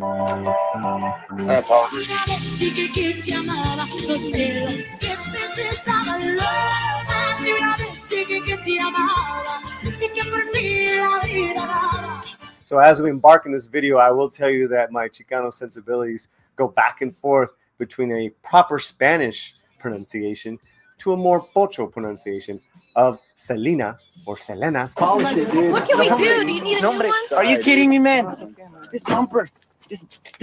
I apologize. So as we embark in this video, I will tell you that my Chicano sensibilities go back and forth between a proper Spanish pronunciation to a more pocho pronunciation of Selena or Selena's. What can we do? Do you need a new one? Are you kidding me, man? This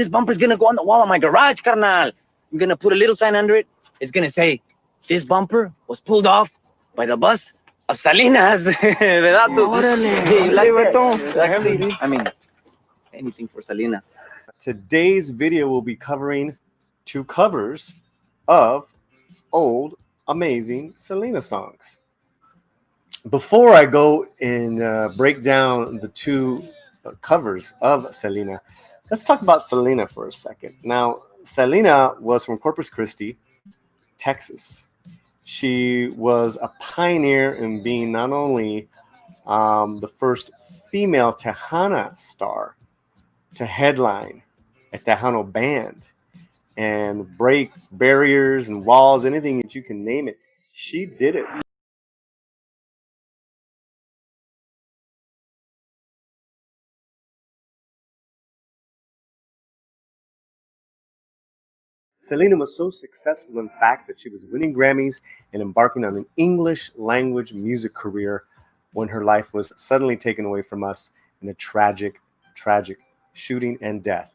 bumper's gonna go on the wall of my garage, carnal. I'm gonna put a little sign under it. It's gonna say, "This bumper was pulled off by the bus of Salinas." I mean, anything for Salinas. Today's video will be covering two covers of old, amazing Selena songs. Before I go and break down the two covers of Selena, let's talk about Selena for a second. Now, Selena was from Corpus Christi, Texas. She was a pioneer in being not only the first female Tejana star to headline a Tejano band and break barriers and walls, anything that you can name it, she did it. Selena was so successful, in fact, that she was winning Grammys and embarking on an English language music career when her life was suddenly taken away from us in a tragic, tragic shooting and death.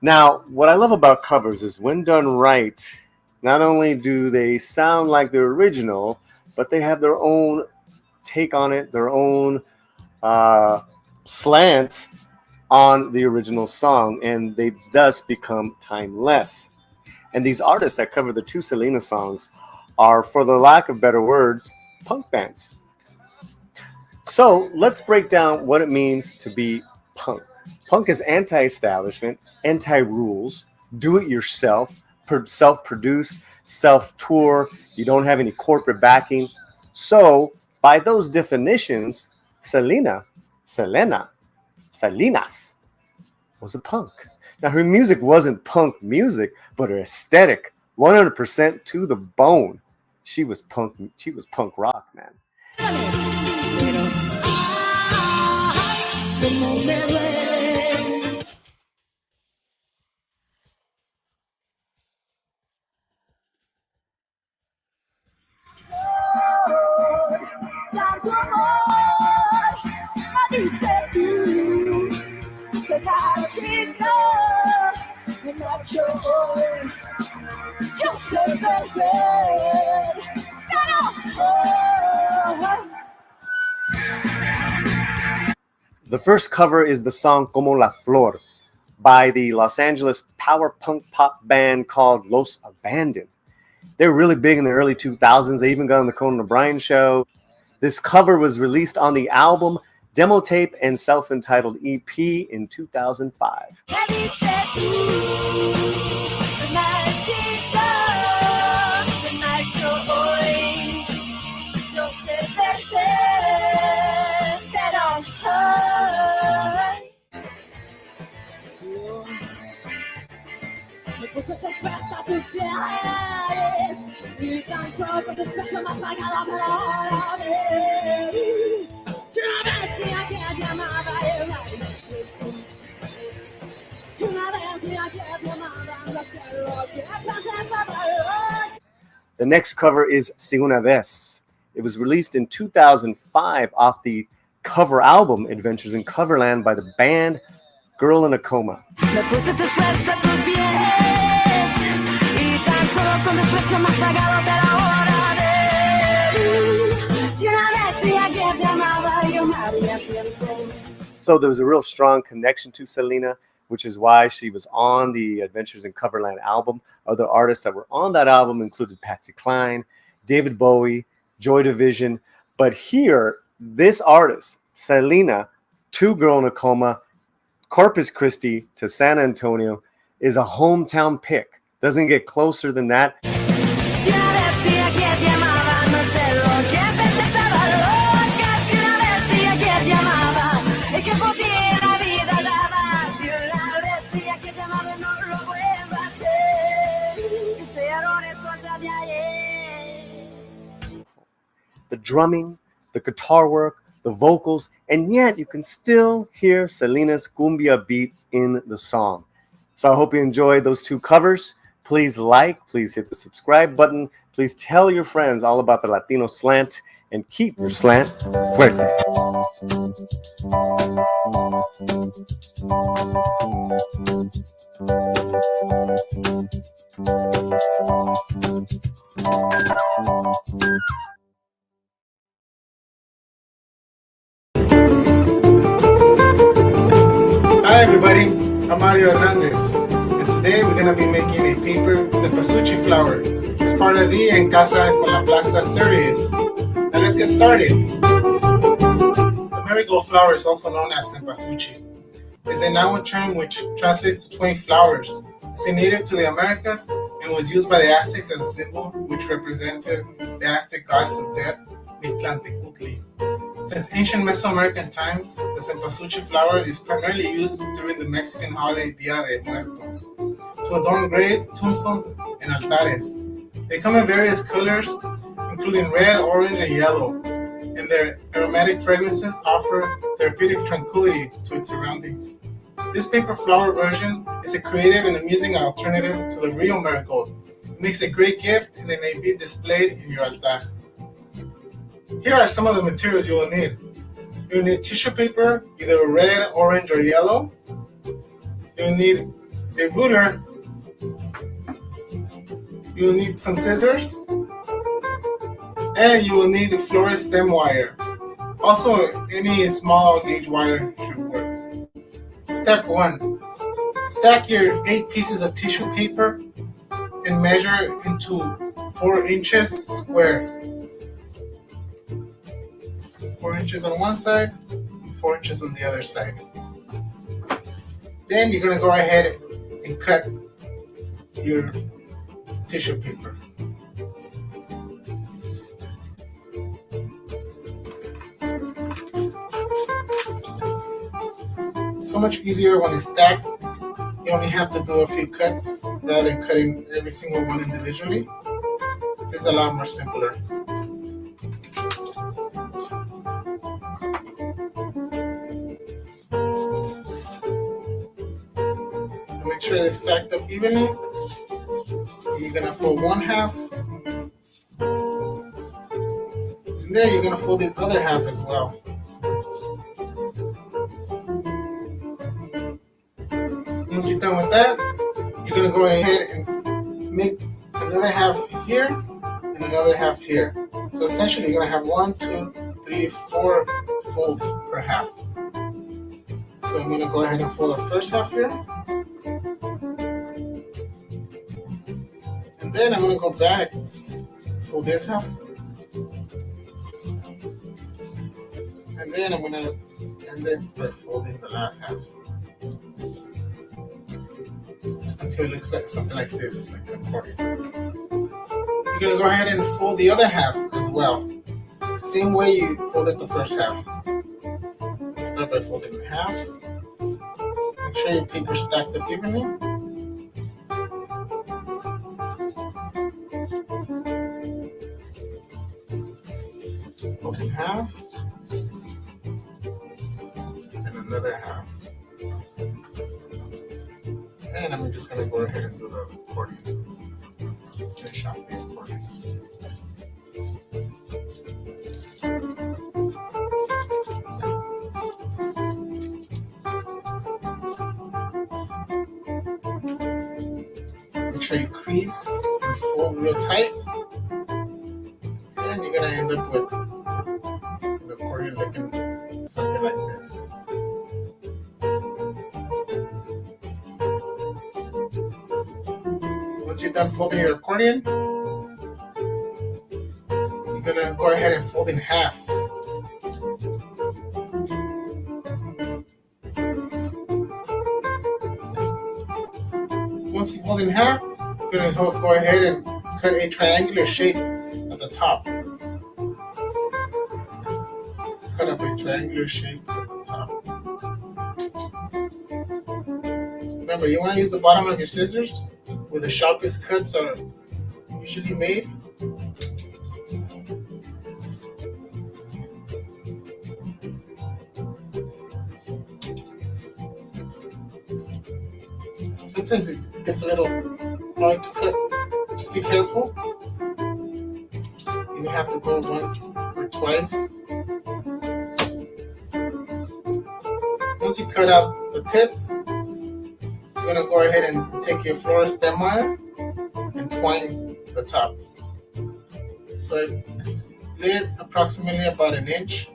Now, what I love about covers is when done right, not only do they sound like the original, but they have their own take on it, their own slant on the original song, and they thus become timeless. And these artists that cover the two Selena songs are, for the lack of better words, punk bands. So let's break down what it means to be punk. Punk is anti-establishment, anti-rules, do-it-yourself, self-produce, self-tour. You don't have any corporate backing. So by those definitions, Salinas was a punk. Now, her music wasn't punk music, but her aesthetic, 100% to the bone. She was punk rock, man. The first cover is the song Como la Flor by the Los Angeles power punk pop band called Los Abandoned. They were really big in the early 2000s. They even got on the Conan O'Brien show. This cover was released on the album, demo tape, and self-entitled EP in 2005. The next cover is Si Una Vez. It was released in 2005 off the cover album Adventures in Coverland by the band Girl in a Coma. So there was a real strong connection to Selena, which is why she was on the Adventures in Coverland album. Other artists that were on that album included Patsy Cline, David Bowie, Joy Division. But here, this artist, Selena, to Girl in a Coma, Corpus Christi to San Antonio, is a hometown pick. Doesn't get closer than that. drumming, the guitar work, the vocals, and yet you can still hear Selena's cumbia beat in the song. So I hope you enjoyed those two covers. Please like, please hit the subscribe button. Please tell your friends all about the Latino slant and keep your slant fuerte. Hi everybody, I'm Mario Hernandez, and today we're going to be making a paper cempasúchil flower. It's part of the En Casa con la Plaza series. Now let's get started. The marigold flower is also known as cempasúchil. It's a Nahua term which translates to 20 flowers. It's a native to the Americas and was used by the Aztecs as a symbol which represented the Aztec goddess of death, Mictlantecutli. Since ancient Mesoamerican times, the cempasúchil flower is primarily used during the Mexican holiday Dia de Muertos to adorn graves, tombstones, and altares. They come in various colors, including red, orange, and yellow, and their aromatic fragrances offer therapeutic tranquility to its surroundings. This paper flower version is a creative and amusing alternative to the real marigold. It makes a great gift and it may be displayed in your altar. Here are some of the materials you will need. You will need tissue paper, either red, orange, or yellow. You will need a ruler. You will need some scissors. And you will need a florist stem wire. Also, any small gauge wire should work. Step 1. Stack your 8 pieces of tissue paper and measure into 4 inches square. 4 inches on one side, 4 inches on the other side. Then you're going to go ahead and cut your tissue paper. So much easier when it's stacked. You only have to do a few cuts rather than cutting every single one individually. This is a lot more simpler. So make sure they're stacked up evenly. You're gonna fold one half, and then you're gonna fold this other half as well. Once you're done with that, you're gonna go ahead and make another half here and another half here. So essentially, you're gonna have 1, 2, 3, 4 folds per half. So I'm gonna go ahead and fold the first half here. And then I'm going to go back, fold this half. And then I'm going to end it by folding the last half. Until it looks like something like this, like an accordion. You're going to go ahead and fold the other half as well. Same way you folded the first half. You start by folding in half. Make sure your paper stacked up evenly. Fold in half. And another half. And I'm just going to go ahead and do the accordion. Finish off the accordion. Make sure you crease and fold real tight. And you're going to end up with the accordion looking something like this. Once you're done folding your accordion, you're going to go ahead and fold in half. Once you fold in half, you're going to go ahead and cut a triangular shape at the top. Cut up a triangular shape at the top. Remember, you want to use the bottom of your scissors where the sharpest cuts are usually made. Sometimes it gets a little hard to cut. Just be careful. You have to go once or twice. Once you cut out the tips, you're going to go ahead and take your florist stem wire and twine the top. So I laid approximately about an inch.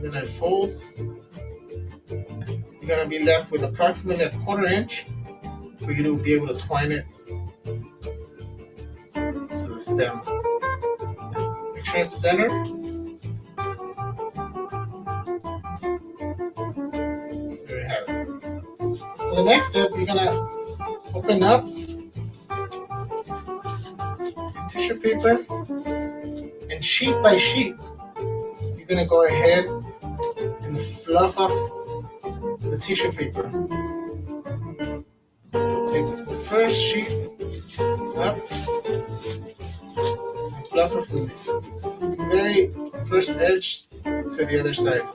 Then I fold. You're going to be left with approximately a 1/4 inch for you to be able to twine it to the stem. Make sure it's centered. There you have it. So the next step, you're going to open up your tissue paper, and sheet by sheet, you're going to go ahead and fluff off the tissue paper. So take the first sheet up, fluff it from the very first edge to the other side.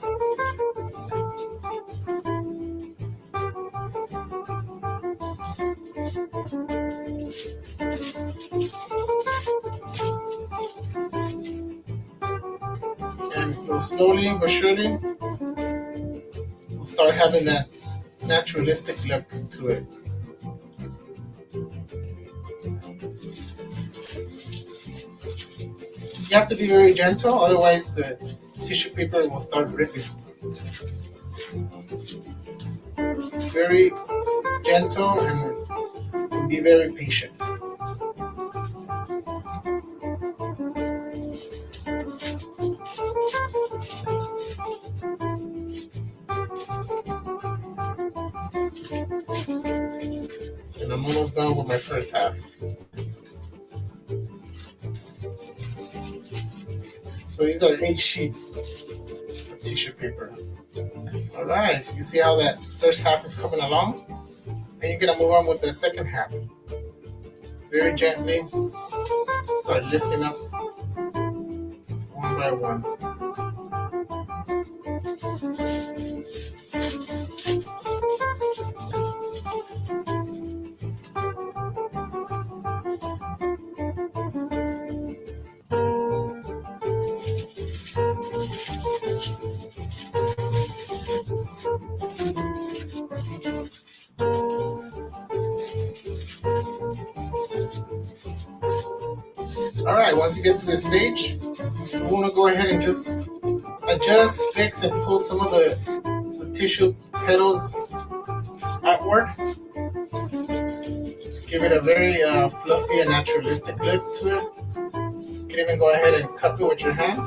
And you'll slowly but surely start having that naturalistic look to it. You have to be very gentle, otherwise the tissue paper will start ripping. Very gentle and be very patient. And I'm almost done with my first half. So these are 8 sheets of tissue paper. All right, so you see how that first half is coming along? Then you're gonna move on with the second half. Very gently, start lifting up one by one. All right, once you get to this stage, you want to go ahead and just adjust, fix, and pull some of the tissue petals outward. Just give it a very fluffy and naturalistic look to it. You can even go ahead and cup it with your hand.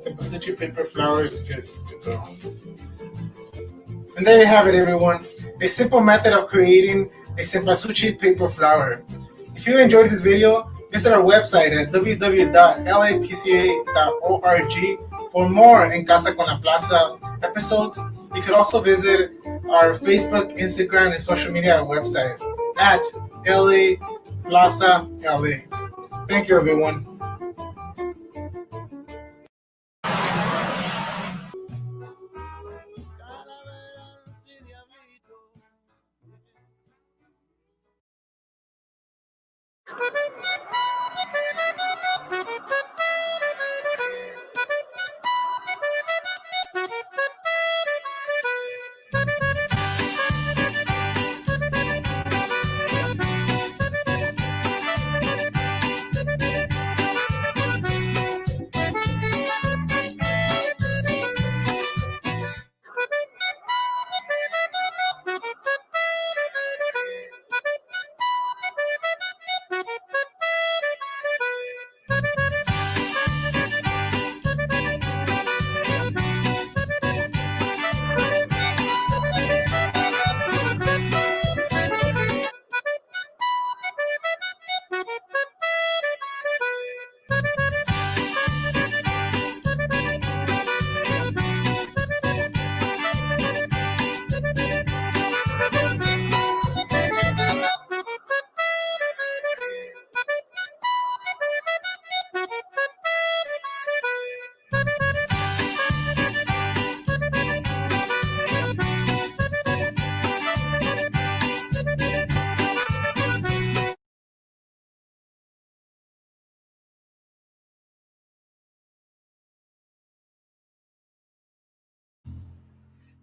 Cempasúchil paper flower is good to go. And there you have it, everyone. A simple method of creating a cempasúchil paper flower. If you enjoyed this video, visit our website at www.lapca.org for more En Casa con la Plaza episodes. You could also visit our Facebook, Instagram, and social media websites at LA Plaza LA. Thank you, everyone.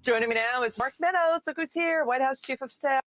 Joining me now is Mark Meadows. Look who's here, White House Chief of Staff.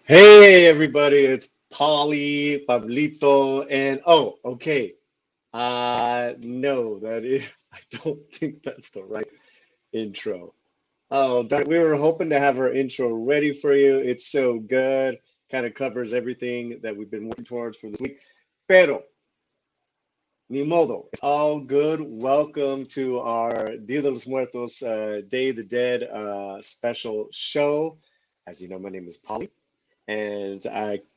Hey everybody, it's Polly, Pablito, and oh, okay. No, I don't think that's the right intro. Oh, but we were hoping to have our intro ready for you. It's so good, kind of covers everything that we've been working towards for this week. Pero, ni modo, it's all good. Welcome to our Dia de los Muertos, Day of the Dead special show. As you know, my name is Polly. And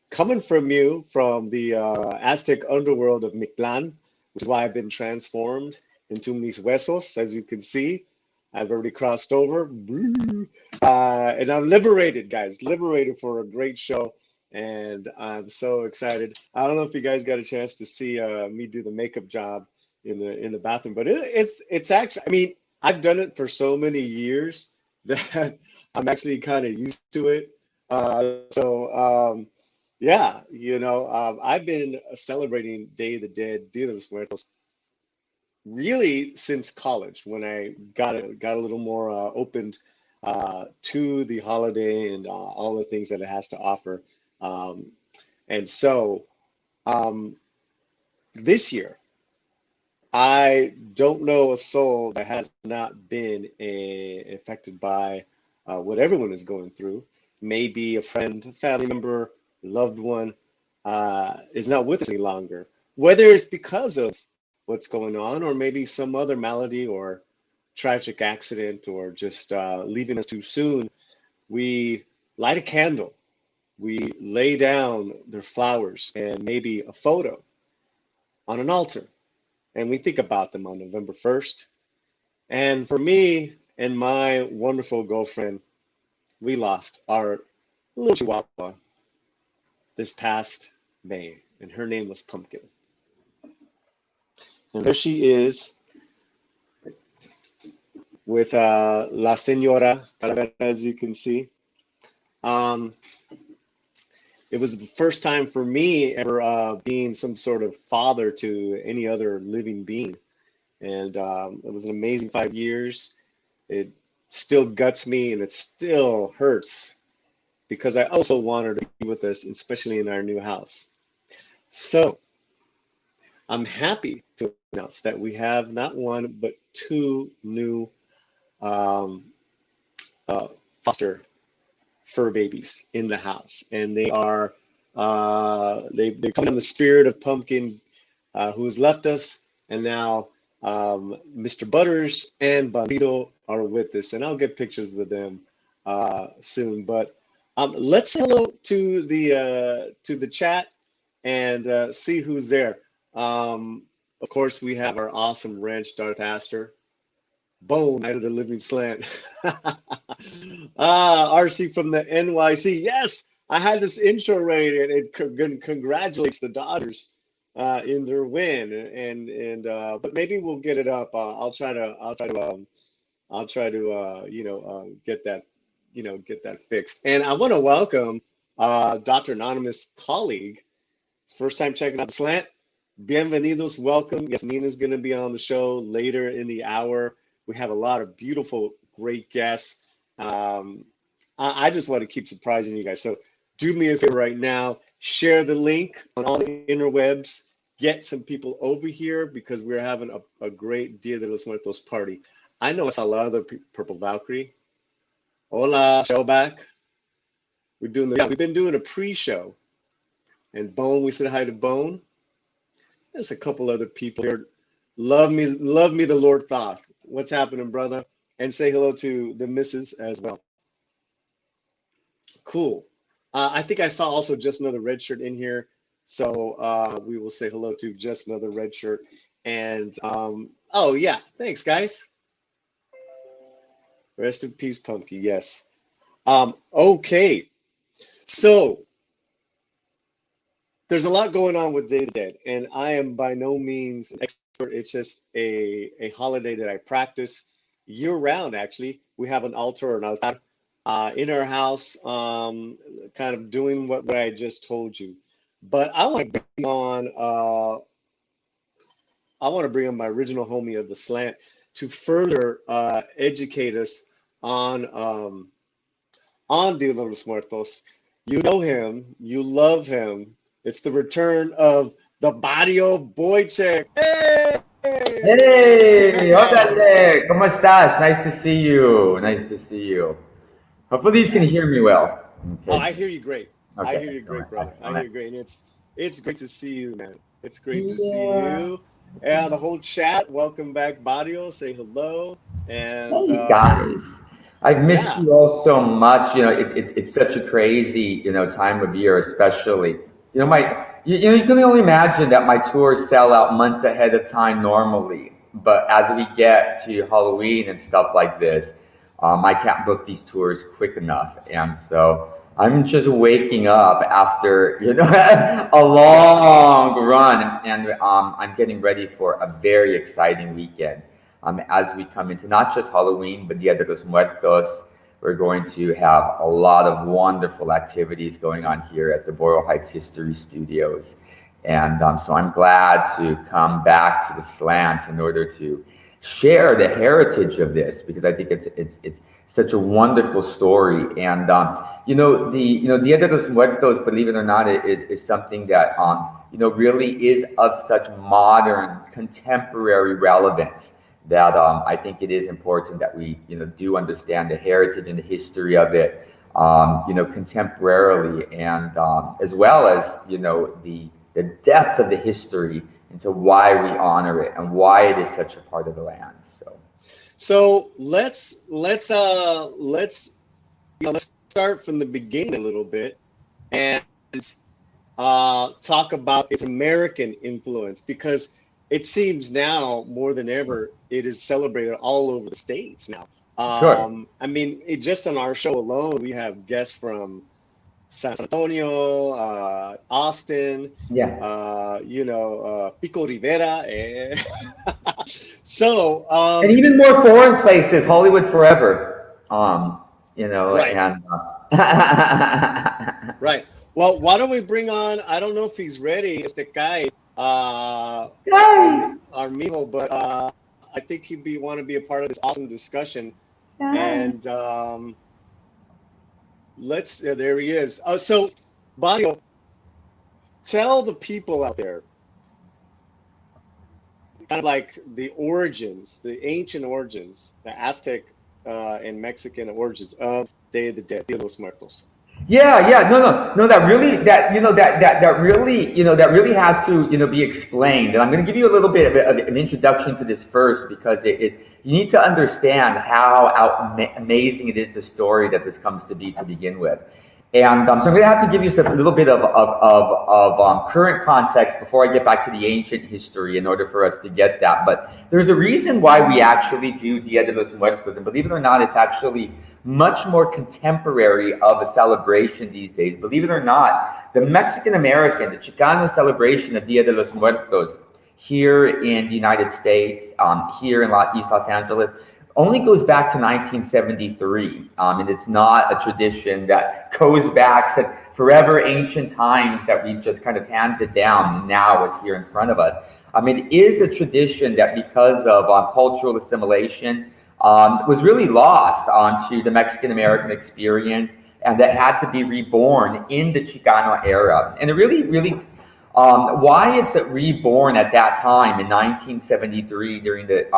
coming from you from the Aztec underworld of Mictlan, which is why I've been transformed into mis huesos, as you can see. I've already crossed over. And I'm liberated, guys, liberated for a great show. And I'm so excited. I don't know if you guys got a chance to see me do the makeup job in the bathroom, but it's actually, I mean, I've done it for so many years that I'm actually kind of used to it. Yeah, I've been celebrating Day of the Dead, Dia de los Muertos, really since college when I got a little more opened to the holiday and all the things that it has to offer. And so this year, I don't know a soul that has not been affected by what everyone is going through. Maybe a friend, family member, loved one is not with us any longer. Whether it's because of what's going on, or maybe some other malady or tragic accident, or just leaving us too soon, we light a candle, we lay down their flowers and maybe a photo on an altar, and we think about them on November 1st. And for me and my wonderful girlfriend, we lost our little chihuahua this past May, and her name was Pumpkin. And there she is with La Señora Calavera, as you can see. It was the first time for me ever being some sort of father to any other living being. And it was an amazing 5 years. It still guts me and it still hurts because I also want her to be with us, especially in our new house. So I'm happy to announce that we have not one, but two new foster fur babies in the house. And they are, they're coming in the spirit of Pumpkin, who's left us. And now Mr. Butters and Bandito are with us, and I'll get pictures of them soon. But let's say hello to the chat and see who's there. Of course, we have our awesome wrench, Darth Astor. Bone, Night of the Living Slant. RC from the NYC. Yes, I had this intro ready, and it congratulates the Dodgers in their win. And but maybe we'll get it up. I'll try to get that fixed. And I want to welcome Dr. Anonymous colleague. First time checking out the Slant. Bienvenidos, welcome. Yes, Nina's going to be on the show later in the hour. We have a lot of beautiful, great guests. I just want to keep surprising you guys. So do me a favor right now, share the link on all the interwebs, get some people over here because we're having a great Dia de los Muertos party. I know I saw a lot of the Purple Valkyrie. Hola, Shellback. We've been doing a pre-show. And Bone, we said hi to Bone. There's a couple other people here. Love me, the Lord Thoth. What's happening, brother? And say hello to the missus as well. Cool. I think I saw also Just Another Red Shirt in here. So we will say hello to Just Another Red Shirt. And oh yeah, thanks guys. Rest in peace, Pumpkin. Yes. Okay. So there's a lot going on with Day of the Dead, and I am by no means an expert. It's just a holiday that I practice year-round, actually. We have an altar or an altar in our house, kind of doing what I just told you. But I want to bring on my original homie of the Slant to further educate us on Dia de los Muertos. You know him, you love him. It's the return of the Barrio Boychek. Hey! Hey, órale, ¿cómo estás? Nice to see you. Nice to see you. Hopefully you can hear me well. Okay. Oh, I hear you great. Okay. I hear you great, brother. I hear you great. And it's great to see you, man. It's great to see you. Yeah, the whole chat. Welcome back, Barrio. Say hello. And hey guys. I've missed you all so much. You know, it's such a crazy, time of year, especially. You can only imagine that my tours sell out months ahead of time normally. But as we get to Halloween and stuff like this, I can't book these tours quick enough. And so I'm just waking up after, a long run. And I'm getting ready for a very exciting weekend. As we come into not just Halloween, but Dia de los Muertos. We're going to have a lot of wonderful activities going on here at the Boyle Heights History Studios. And so I'm glad to come back to the Slant in order to share the heritage of this, because I think it's such a wonderful story. And, the Dia de los Muertos, believe it or not, is something that, really is of such modern, contemporary relevance. That I think it is important that we, do understand the heritage and the history of it, contemporarily, and as well as, the depth of the history into why we honor it and why it is such a part of the land. So let's start from the beginning a little bit and talk about its American influence, because it seems now more than ever it is celebrated all over the States now. Sure. I mean, just on our show alone, we have guests from San Antonio, Austin, Pico Rivera. So, and even more foreign places, Hollywood forever. Right. And right. Well, why don't we bring on? I don't know if he's ready. Este guy. Our mijo, but I think he'd want to be a part of this awesome discussion. And there he is. So, Barrio, tell the people out there kind of like the origins, the ancient origins, the Aztec and Mexican origins of Day of the Dead, Dia de los Muertos. No. That really, that really has to, be explained. And I'm going to give you a little bit of an introduction to this first, because you need to understand how amazing it is, the story that this comes to be to begin with. And so I'm going to have to give you a little bit of current context before I get back to the ancient history in order for us to get that. But there's a reason why we actually do Dia de los Muertos, and believe it or not, it's actually much more contemporary of a celebration these days. Believe it or not, the Mexican-American, the Chicano celebration of Dia de los Muertos here in the United States, here in East Los Angeles, only goes back to 1973. And it's not a tradition that goes back to forever ancient times that we've just kind of handed down, and now it's here in front of us. It is a tradition that, because of cultural assimilation, was really lost onto the Mexican-American experience, and that had to be reborn in the Chicano era. And it really, why it's reborn at that time in 1973 during the,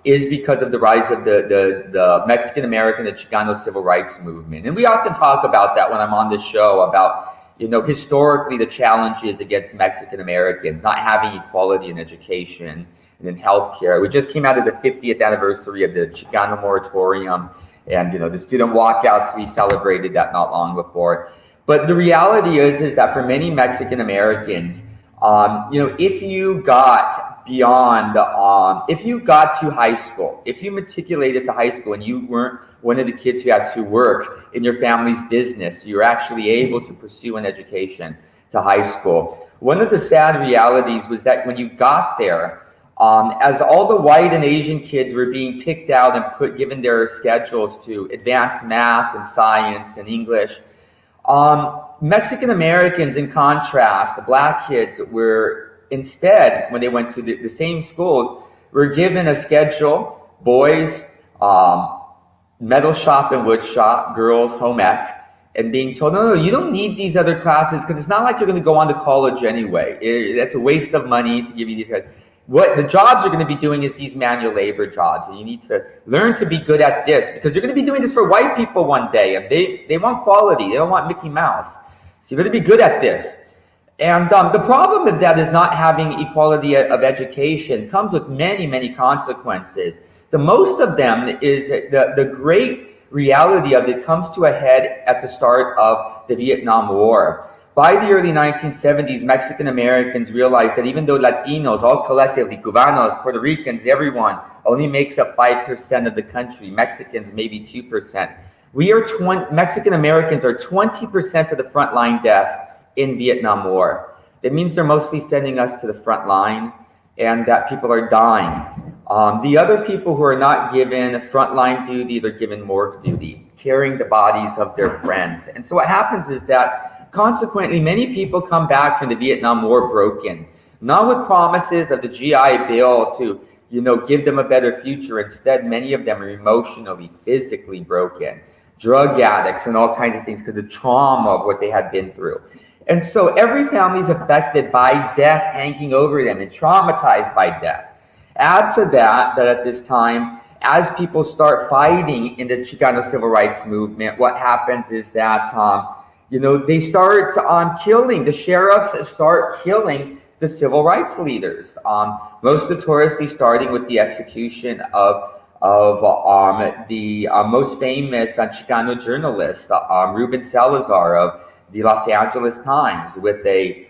is because of the rise of the Mexican-American, the Chicano civil rights movement. And we often talk about that when I'm on this show, about, historically the challenges against Mexican-Americans, not having equality in education and in healthcare. We just came out of the 50th anniversary of the Chicano moratorium, and the student walkouts, we celebrated that not long before. But the reality is that for many Mexican Americans, if you got beyond, if you got to high school, if you matriculated to high school and you weren't one of the kids who had to work in your family's business, you were actually able to pursue an education to high school. One of the sad realities was that when you got there, as all the white and Asian kids were being picked out and given their schedules to advanced math and science and English, Mexican Americans, in contrast, the black kids, were instead, when they went to the same schools, were given a schedule: boys, metal shop and wood shop; girls, home ec, and being told, no, you don't need these other classes, because it's not like you're going to go on to college anyway. That's a waste of money to give you these guys. What the jobs you're going to be doing is these manual labor jobs, and you need to learn to be good at this, because you're going to be doing this for white people one day, and they want quality. They don't want Mickey Mouse. So you're going to be good at this. And the problem of that is not having equality of education comes with many, many consequences. The most of them is the great reality of it comes to a head at the start of the Vietnam War. By the early 1970s, Mexican Americans realized that even though Latinos, all collectively, Cubanos, Puerto Ricans, everyone, only makes up 5% of the country, Mexicans maybe 2%. Mexican Americans are 20% of the frontline deaths in Vietnam War. That means they're mostly sending us to the front line, and that people are dying. The other people who are not given frontline duty, they're given morgue duty, carrying the bodies of their friends. And so what happens is that, consequently, many people come back from the Vietnam War broken, not with promises of the GI Bill to, give them a better future. Instead, many of them are emotionally, physically broken, drug addicts, and all kinds of things because of the trauma of what they had been through. And so every family is affected by death hanging over them and traumatized by death. Add to that at this time, as people start fighting in the Chicano civil rights movement, what happens is that they start killing, the sheriffs start killing the civil rights leaders. Most notoriously starting with the execution of the most famous Chicano journalist, Ruben Salazar of the Los Angeles Times, with a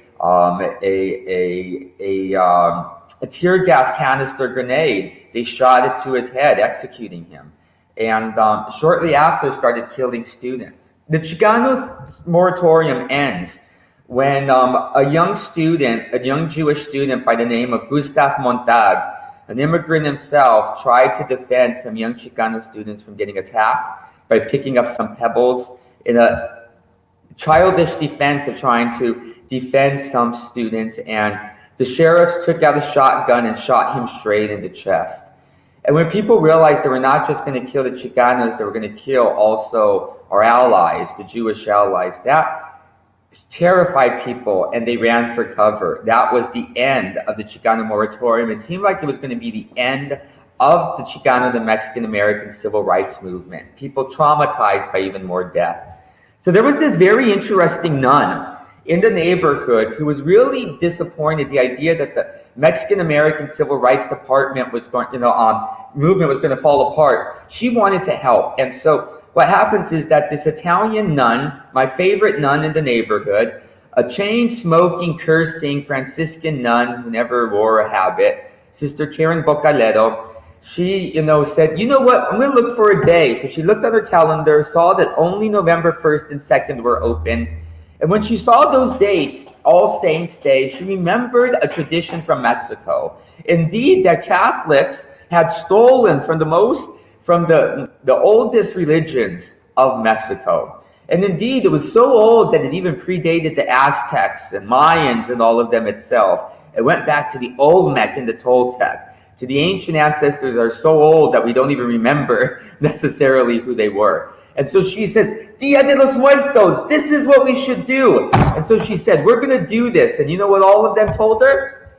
tear gas canister grenade. They shot it to his head, executing him. And shortly after started killing students. The Chicano moratorium ends when a young Jewish student by the name of Gustav Montag, an immigrant himself, tried to defend some young Chicano students from getting attacked by picking up some pebbles in a childish defense of trying to defend some students. And the sheriffs took out a shotgun and shot him straight in the chest. And when people realized they were not just going to kill the Chicanos, they were going to kill also our allies, the Jewish allies, that terrified people, and they ran for cover. That was the end of the Chicano moratorium. It seemed like it was going to be the end of the Chicano, the Mexican-American civil rights movement. People traumatized by even more death. So there was this very interesting nun in the neighborhood who was really disappointed the idea that the Mexican American Civil Rights Department was going, movement was going to fall apart. She wanted to help. And so what happens is that this Italian nun, my favorite nun in the neighborhood, a chain-smoking, cursing Franciscan nun who never wore a habit, Sister Karen Bocaleto, she, said, you know what, I'm going to look for a day. So she looked at her calendar, saw that only November 1st and 2nd were open. And when she saw those dates, All Saints Day, she remembered a tradition from Mexico. Indeed, that Catholics had stolen from the oldest religions of Mexico. And indeed, it was so old that it even predated the Aztecs and Mayans and all of them itself. It went back to the Olmec and the Toltec, to the ancient ancestors that are so old that we don't even remember necessarily who they were. And so she says, Dia de los Muertos, this is what we should do. And so she said, we're going to do this. And you know what all of them told her?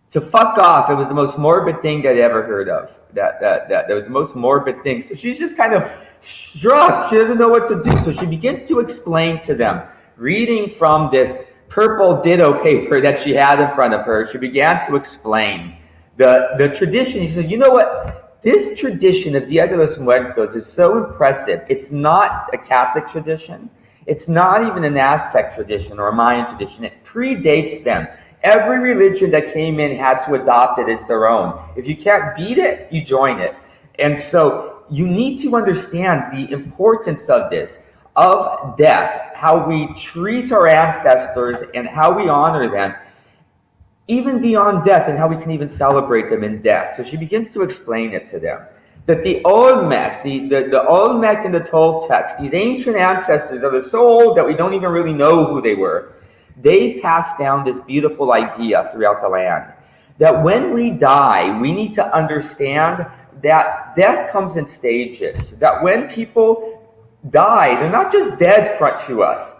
To fuck off. It was the most morbid thing that I ever heard of. That was the most morbid thing. So she's just kind of struck. She doesn't know what to do. So she begins to explain to them, reading from this purple ditto paper that she had in front of her. She began to explain the tradition. She said, you know what? This tradition of Dia de los Muertos is so impressive. It's not a Catholic tradition. It's not even an Aztec tradition or a Mayan tradition. It predates them. Every religion that came in had to adopt it as their own. If you can't beat it, you join it. And so you need to understand the importance of this, of death, how we treat our ancestors and how we honor them, even beyond death, and how we can even celebrate them in death. So she begins to explain it to them. That the Olmec, the Olmec and the Toltecs, these ancient ancestors that are so old that we don't even really know who they were, they passed down this beautiful idea throughout the land. That when we die, we need to understand that death comes in stages. That when people die, they're not just dead front to us.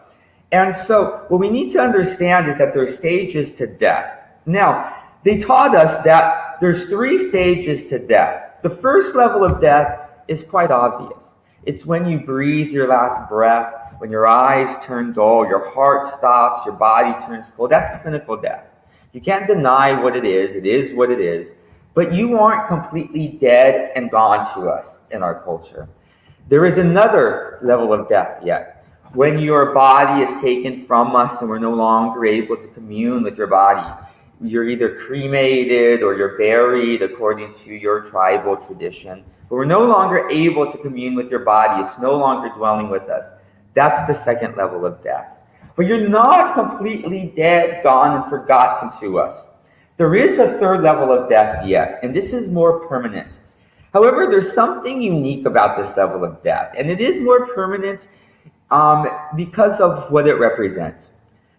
And so what we need to understand is that there are stages to death. Now, they taught us that there's 3 stages to death. The first level of death is quite obvious. It's when you breathe your last breath, when your eyes turn dull, your heart stops, your body turns cold. That's clinical death. You can't deny what it is what it is. But you aren't completely dead and gone to us in our culture. There is another level of death yet. When your body is taken from us and we're no longer able to commune with your body. You're either cremated or you're buried according to your tribal tradition. But we're no longer able to commune with your body. It's no longer dwelling with us. That's the second level of death. But you're not completely dead, gone, and forgotten to us. There is a third level of death yet, and this is more permanent. However, there's something unique about this level of death, and it is more permanent because of what it represents.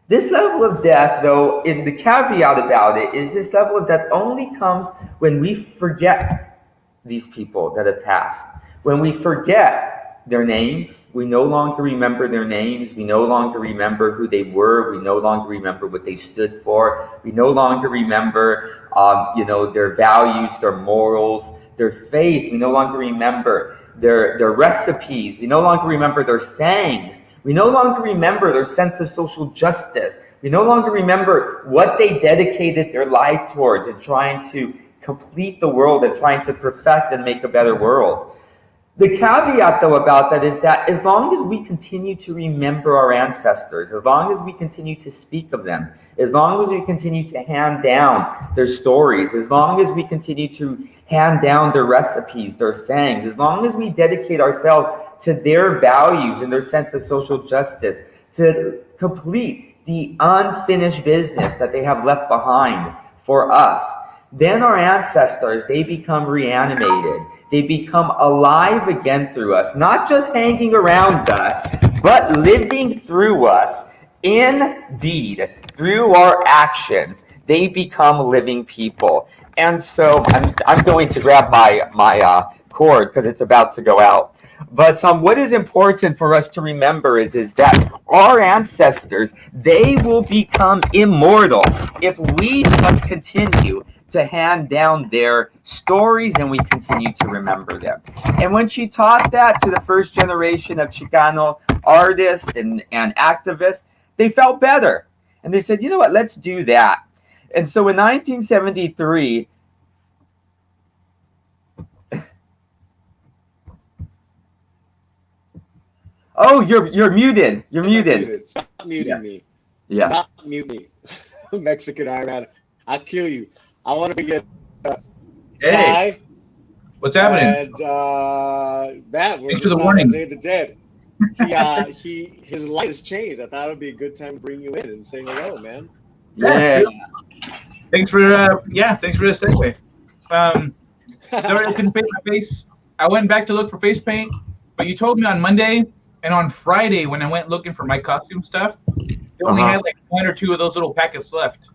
This level of death, though, in the caveat about it, is this level of death only comes when we forget these people that have passed. When we forget their names, we no longer remember their names, we no longer remember who they were, we no longer remember what they stood for, we no longer remember their values, their morals, their faith, we no longer remember their recipes, we no longer remember their sayings. We no longer remember their sense of social justice. We no longer remember what they dedicated their life towards in trying to complete the world and trying to perfect and make a better world. The caveat, though, about that is that as long as we continue to remember our ancestors, as long as we continue to speak of them, as long as we continue to hand down their stories, as long as we continue to hand down their recipes, their sayings, as long as we dedicate ourselves to their values and their sense of social justice, to complete the unfinished business that they have left behind for us, then our ancestors, they become reanimated. They become alive again through us, not just hanging around us, but living through us. Indeed, through our actions, they become living people. And so I'm going to grab my cord because it's about to go out. But what is important for us to remember is that our ancestors, they will become immortal if we just continue to hand down their stories, and we continue to remember them. And when she taught that to the first generation of Chicano artists and activists, they felt better. And they said, you know what, let's do that. And so in 1973, oh, you're muted. You're muted. Stop muting me. Yeah. Stop muting me. Mexican Iron Man. I'll kill you. I want to get Hey, hi. what's happening? And Matt, we're Thanks just for the on warning. Day of the Dead. His light has changed. I thought it would be a good time to bring you in and say hello, man. Yeah. Sure. Thanks for thanks for the segue. Sorry I couldn't paint my face. I went back to look for face paint, but you told me on Monday and on Friday when I went looking for my costume stuff, they only had like 1 or 2 of those little packets left.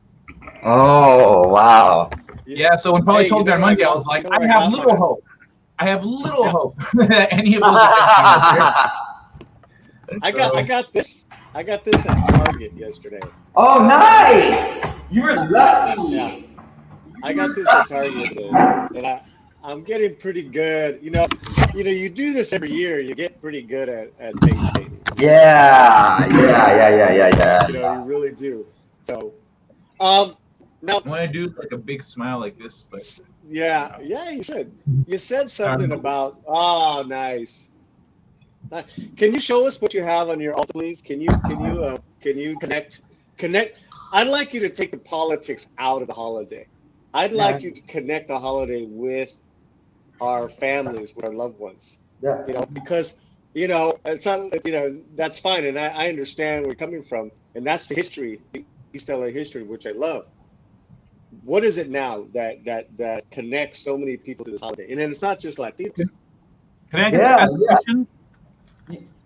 Oh, wow. Yeah, so when Polly told me on Monday, I was like, I have little hope. I have little hope that any of those are I got this. I got this at Target yesterday. Oh, nice. You were lucky. Yeah. I got this at Target yesterday, and I'm getting pretty good. You know, you do this every year. You get pretty good at face painting. Yeah. You know, you really do. So, now I want to do like a big smile like this, but yeah, you should. You said something about nice. Can you show us what you have on your altar, please? Can you connect? I'd like you to take the politics out of the holiday. I'd like you to connect the holiday with our families, with our loved ones. Yeah. You know, because it's not, that's fine, and I understand where you're coming from, and that's the history, East LA history, which I love. What is it now that connects so many people to this holiday? And then it's not just Latinos. can I ask a question?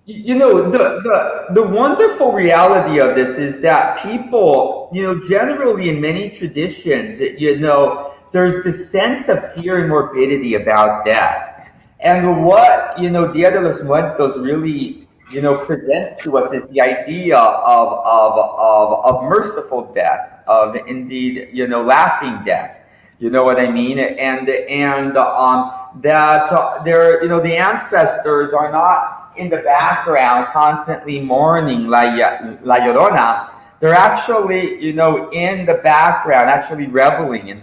You know, the wonderful reality of this is that people, generally in many traditions, there's this sense of fear and morbidity about death. And what, Dia de los Muertos really, presents to us is the idea of merciful death, of indeed, laughing death. You know what I mean? And that the ancestors are not in the background constantly mourning La Llorona. They're actually, in the background, actually reveling in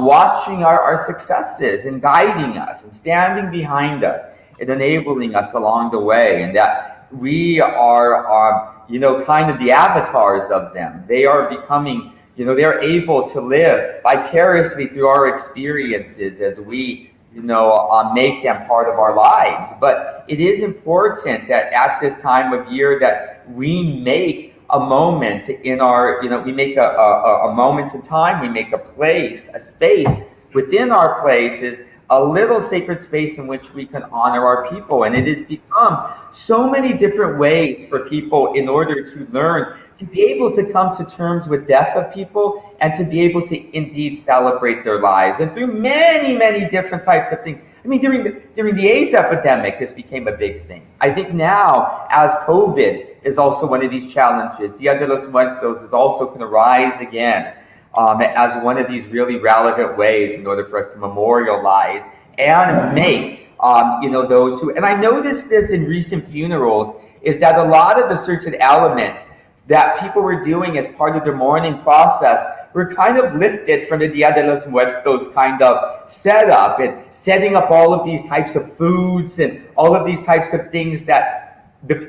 watching our successes and guiding us and standing behind us and enabling us along the way, and that we are kind of the avatars of them. They are becoming, they're able to live vicariously through our experiences as we make them part of our lives. But it is important that at this time of year that we make a moment in our, we make a moment in time, we make a place, a space within our places, a little sacred space in which we can honor our people. And it has become so many different ways for people in order to learn to be able to come to terms with death of people and to be able to indeed celebrate their lives. And through many, many different types of things. I mean, during the AIDS epidemic, this became a big thing. I think now, as COVID is also one of these challenges, Dia de los Muertos is also going to rise again as one of these really relevant ways in order for us to memorialize and make, those who, and I noticed this in recent funerals, is that a lot of the certain elements that people were doing as part of their mourning process were kind of lifted from the Dia de los Muertos kind of setup, and setting up all of these types of foods and all of these types of things that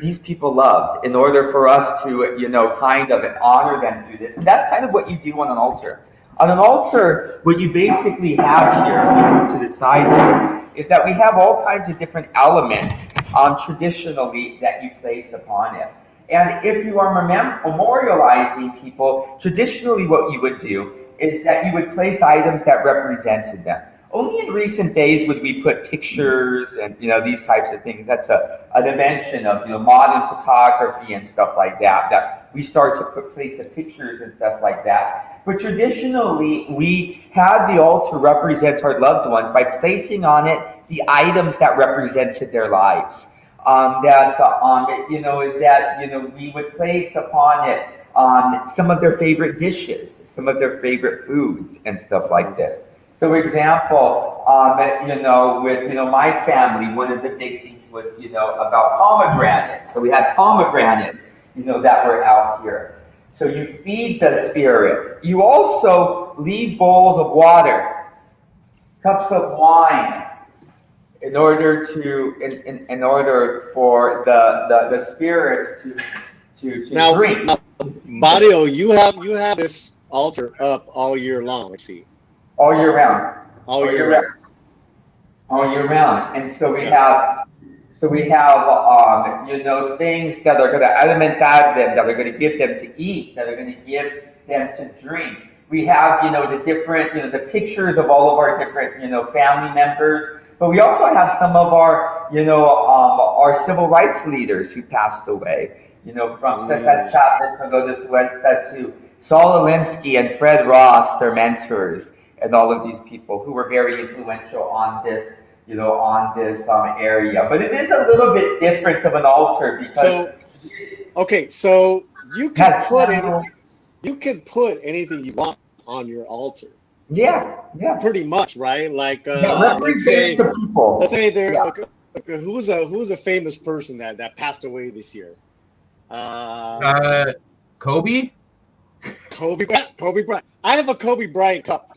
these people loved in order for us to, kind of honor them through this. And that's kind of what you do on an altar. On an altar, what you basically have here, to the side here, is that we have all kinds of different elements traditionally that you place upon it. And if you are memorializing people, traditionally what you would do is that you would place items that represented them. Only in recent days would we put pictures and these types of things. That's a dimension of modern photography and stuff like that. That we start to place the pictures and stuff like that. But traditionally, we had the altar represent our loved ones by placing on it the items that represented their lives. We would place upon it some of their favorite dishes, some of their favorite foods, and stuff like that. So, example, with my family, one of the big things was about pomegranate. So we had pomegranate, that were out here. So you feed the spirits. You also leave bowls of water, cups of wine, in order for the spirits to Now, drink. Barrio, you have this altar up all year long. I see. All year round. All year round. All year round. And so we have things that are going to alimentar them, that are going to give them to eat, that are going to give them to drink. We have, the different, the pictures of all of our different, family members. But we also have some of our, our civil rights leaders who passed away. From XVIII Chapter to Saul Alinsky and Fred Ross, their mentors, and all of these people who were very influential on this, area. But it is a little bit different of an altar because. So you can put anything you want on your altar. Yeah. Pretty much, right? Like let's say there. Who's a famous person that passed away this year? Kobe. Kobe Bryant. I have a Kobe Bryant cup.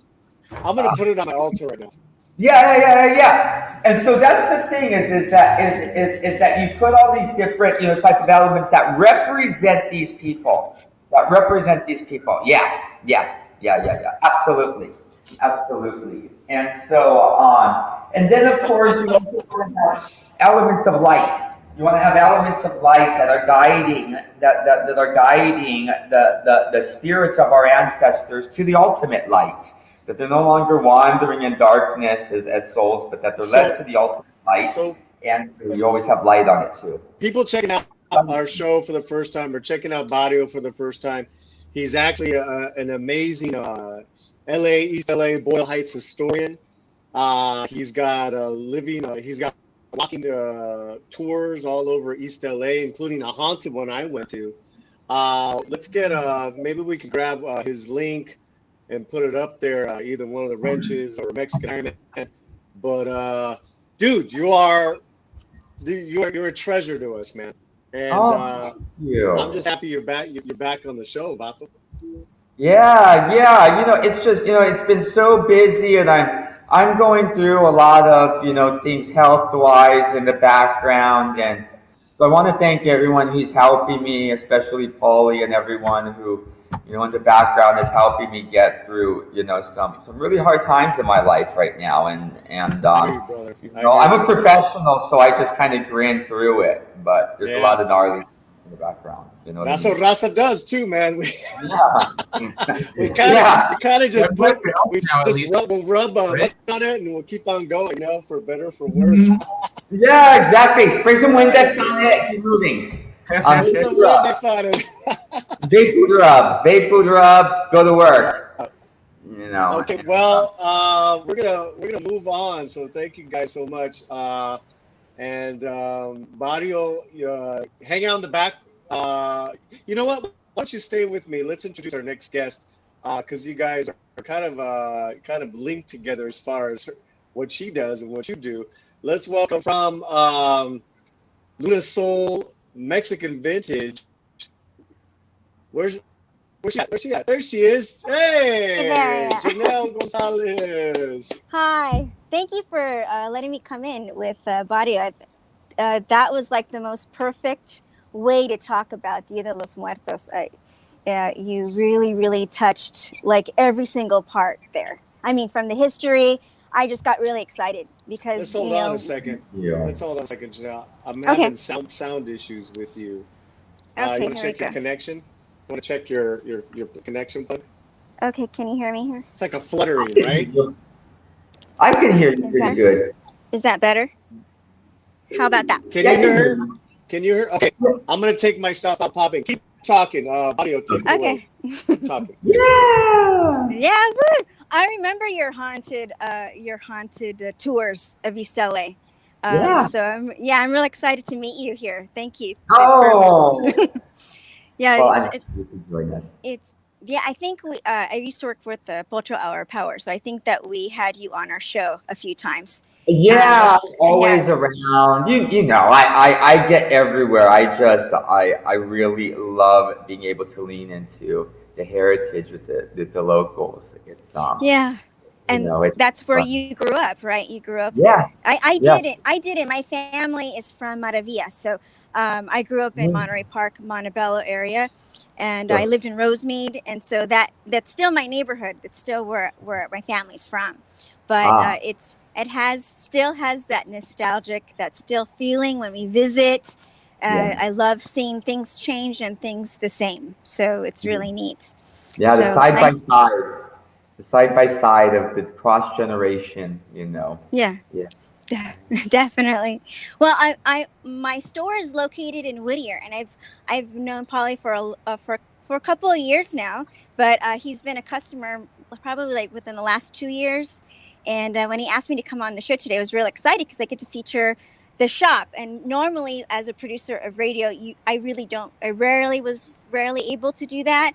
I'm gonna put it on my altar right now. Yeah. And so that's the thing is that you put all these different type of elements that represent these people. Yeah. Absolutely. And so and then of course you also want to have elements of light. You want to have elements of light that are guiding the spirits of our ancestors to the ultimate light. That they're no longer wandering in darkness as souls, but that they're led to the ultimate light. And you always have light on it too. People checking out our show for the first time or checking out Barrio for the first time. He's actually an amazing East LA, Boyle Heights historian. He's got walking tours all over East LA, including a haunted one I went to. Let's get maybe we can grab his link and put it up there, either one of the wrenches or Mexican Iron Man. But dude, you're a treasure to us, man. And I'm just happy you're back. You're back on the show, Vato. Yeah. It's just it's been so busy, and I'm going through a lot of things health-wise in the background, and so I want to thank everyone who's helping me, especially Paulie and everyone who in the background is helping me get through some really hard times in my life right now, and I'm a professional, so I just kind of grin through it, but there's a lot of gnarly in the background. That's what Raza does too, man. We kind of just we'll rub on it and we'll keep on going, for better, for worse. Yeah, exactly. Spray some Windex on it. Keep moving. Put some Windex on it. Vape rub. Go to work. Okay. Well, we're gonna move on. So thank you guys so much. And Barrio, hang out in the back. You know what? Why don't you stay with me? Let's introduce our next guest, because you guys are kind of linked together as far as what she does and what you do. Let's welcome from Luna Soul Mexican Vintage. Where's she at? There she is. Hey there. Janelle Gonzalez. Hi. Thank you for letting me come in with Barrio. That was like the most perfect way to talk about Dia de los Muertos. You really, really touched like every single part there. I mean, from the history, I just got really excited because Let's hold on a second. Janelle. I'm having sound issues with you. Okay, you want to check your connection? You want to check your connection plug? Okay, can you hear me here? It's like a fluttering, right? I can hear you pretty good. Is that better? How about that? Can you hear her? Can you hear? Okay, I'm gonna take myself out popping. Keep talking. Audio, take it away. Keep talking. Yeah. Woo. I remember your haunted tours of East LA. So I'm really excited to meet you here. Thank you. Yeah, Well, I'm happy you could join us. it's yeah. I think I used to work with the Potro Hour Power, so I think that we had you on our show a few times. Yeah, I'm Yeah, always around. You know, I get everywhere. I really love being able to lean into the heritage with the locals. It's yeah. you And know, it's that's where fun. you grew up, right? You grew up Yeah, there. I yeah. did it. I did it. My family is from Maravilla, so I grew up in Mm, Monterey Park, Montebello area, and I sure, lived in Rosemead, and so that's still my neighborhood. That's still where my family's from, but ah, it has still has that nostalgic, that still feeling when we visit. yeah, I love seeing things change and things the same, so it's yeah. really neat. Yeah, So nice. the side by side of the cross generation. You know, Yeah. yeah. Definitely. Well, my store is located in Whittier, and I've known Polly for a couple of years now. But he's been a customer probably like within the last 2 years. And when he asked me to come on the show today, I was really excited because I get to feature the shop. And normally, as a producer of radio, I rarely able to do that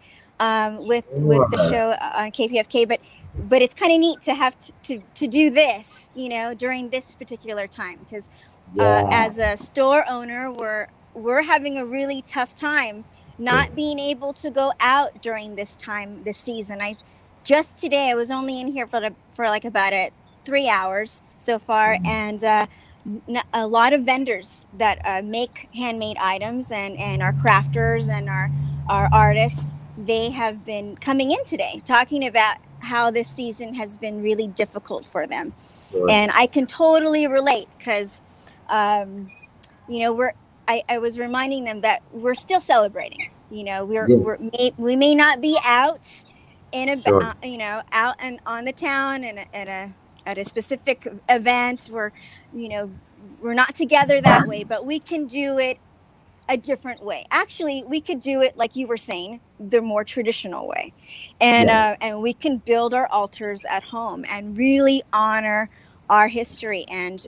with the Sure. show on KPFK, but it's kind of neat to have to do this, during this particular time because Yeah. as a store owner, we're having a really tough time not being able to go out during this season. I just today I was only in here for like about 3 hours so far, and a lot of vendors that make handmade items and our crafters and our artists, they have been coming in today talking about how this season has been really difficult for them. Sure. And I can totally relate because, um, I was reminding them that we're still celebrating. Yeah. We may not be out Sure. out and on the town and at a specific event. We're not together that way, but we can do it a different way. Actually, we could do it like you were saying, the more traditional way, Yeah. and we can build our altars at home and really honor our history and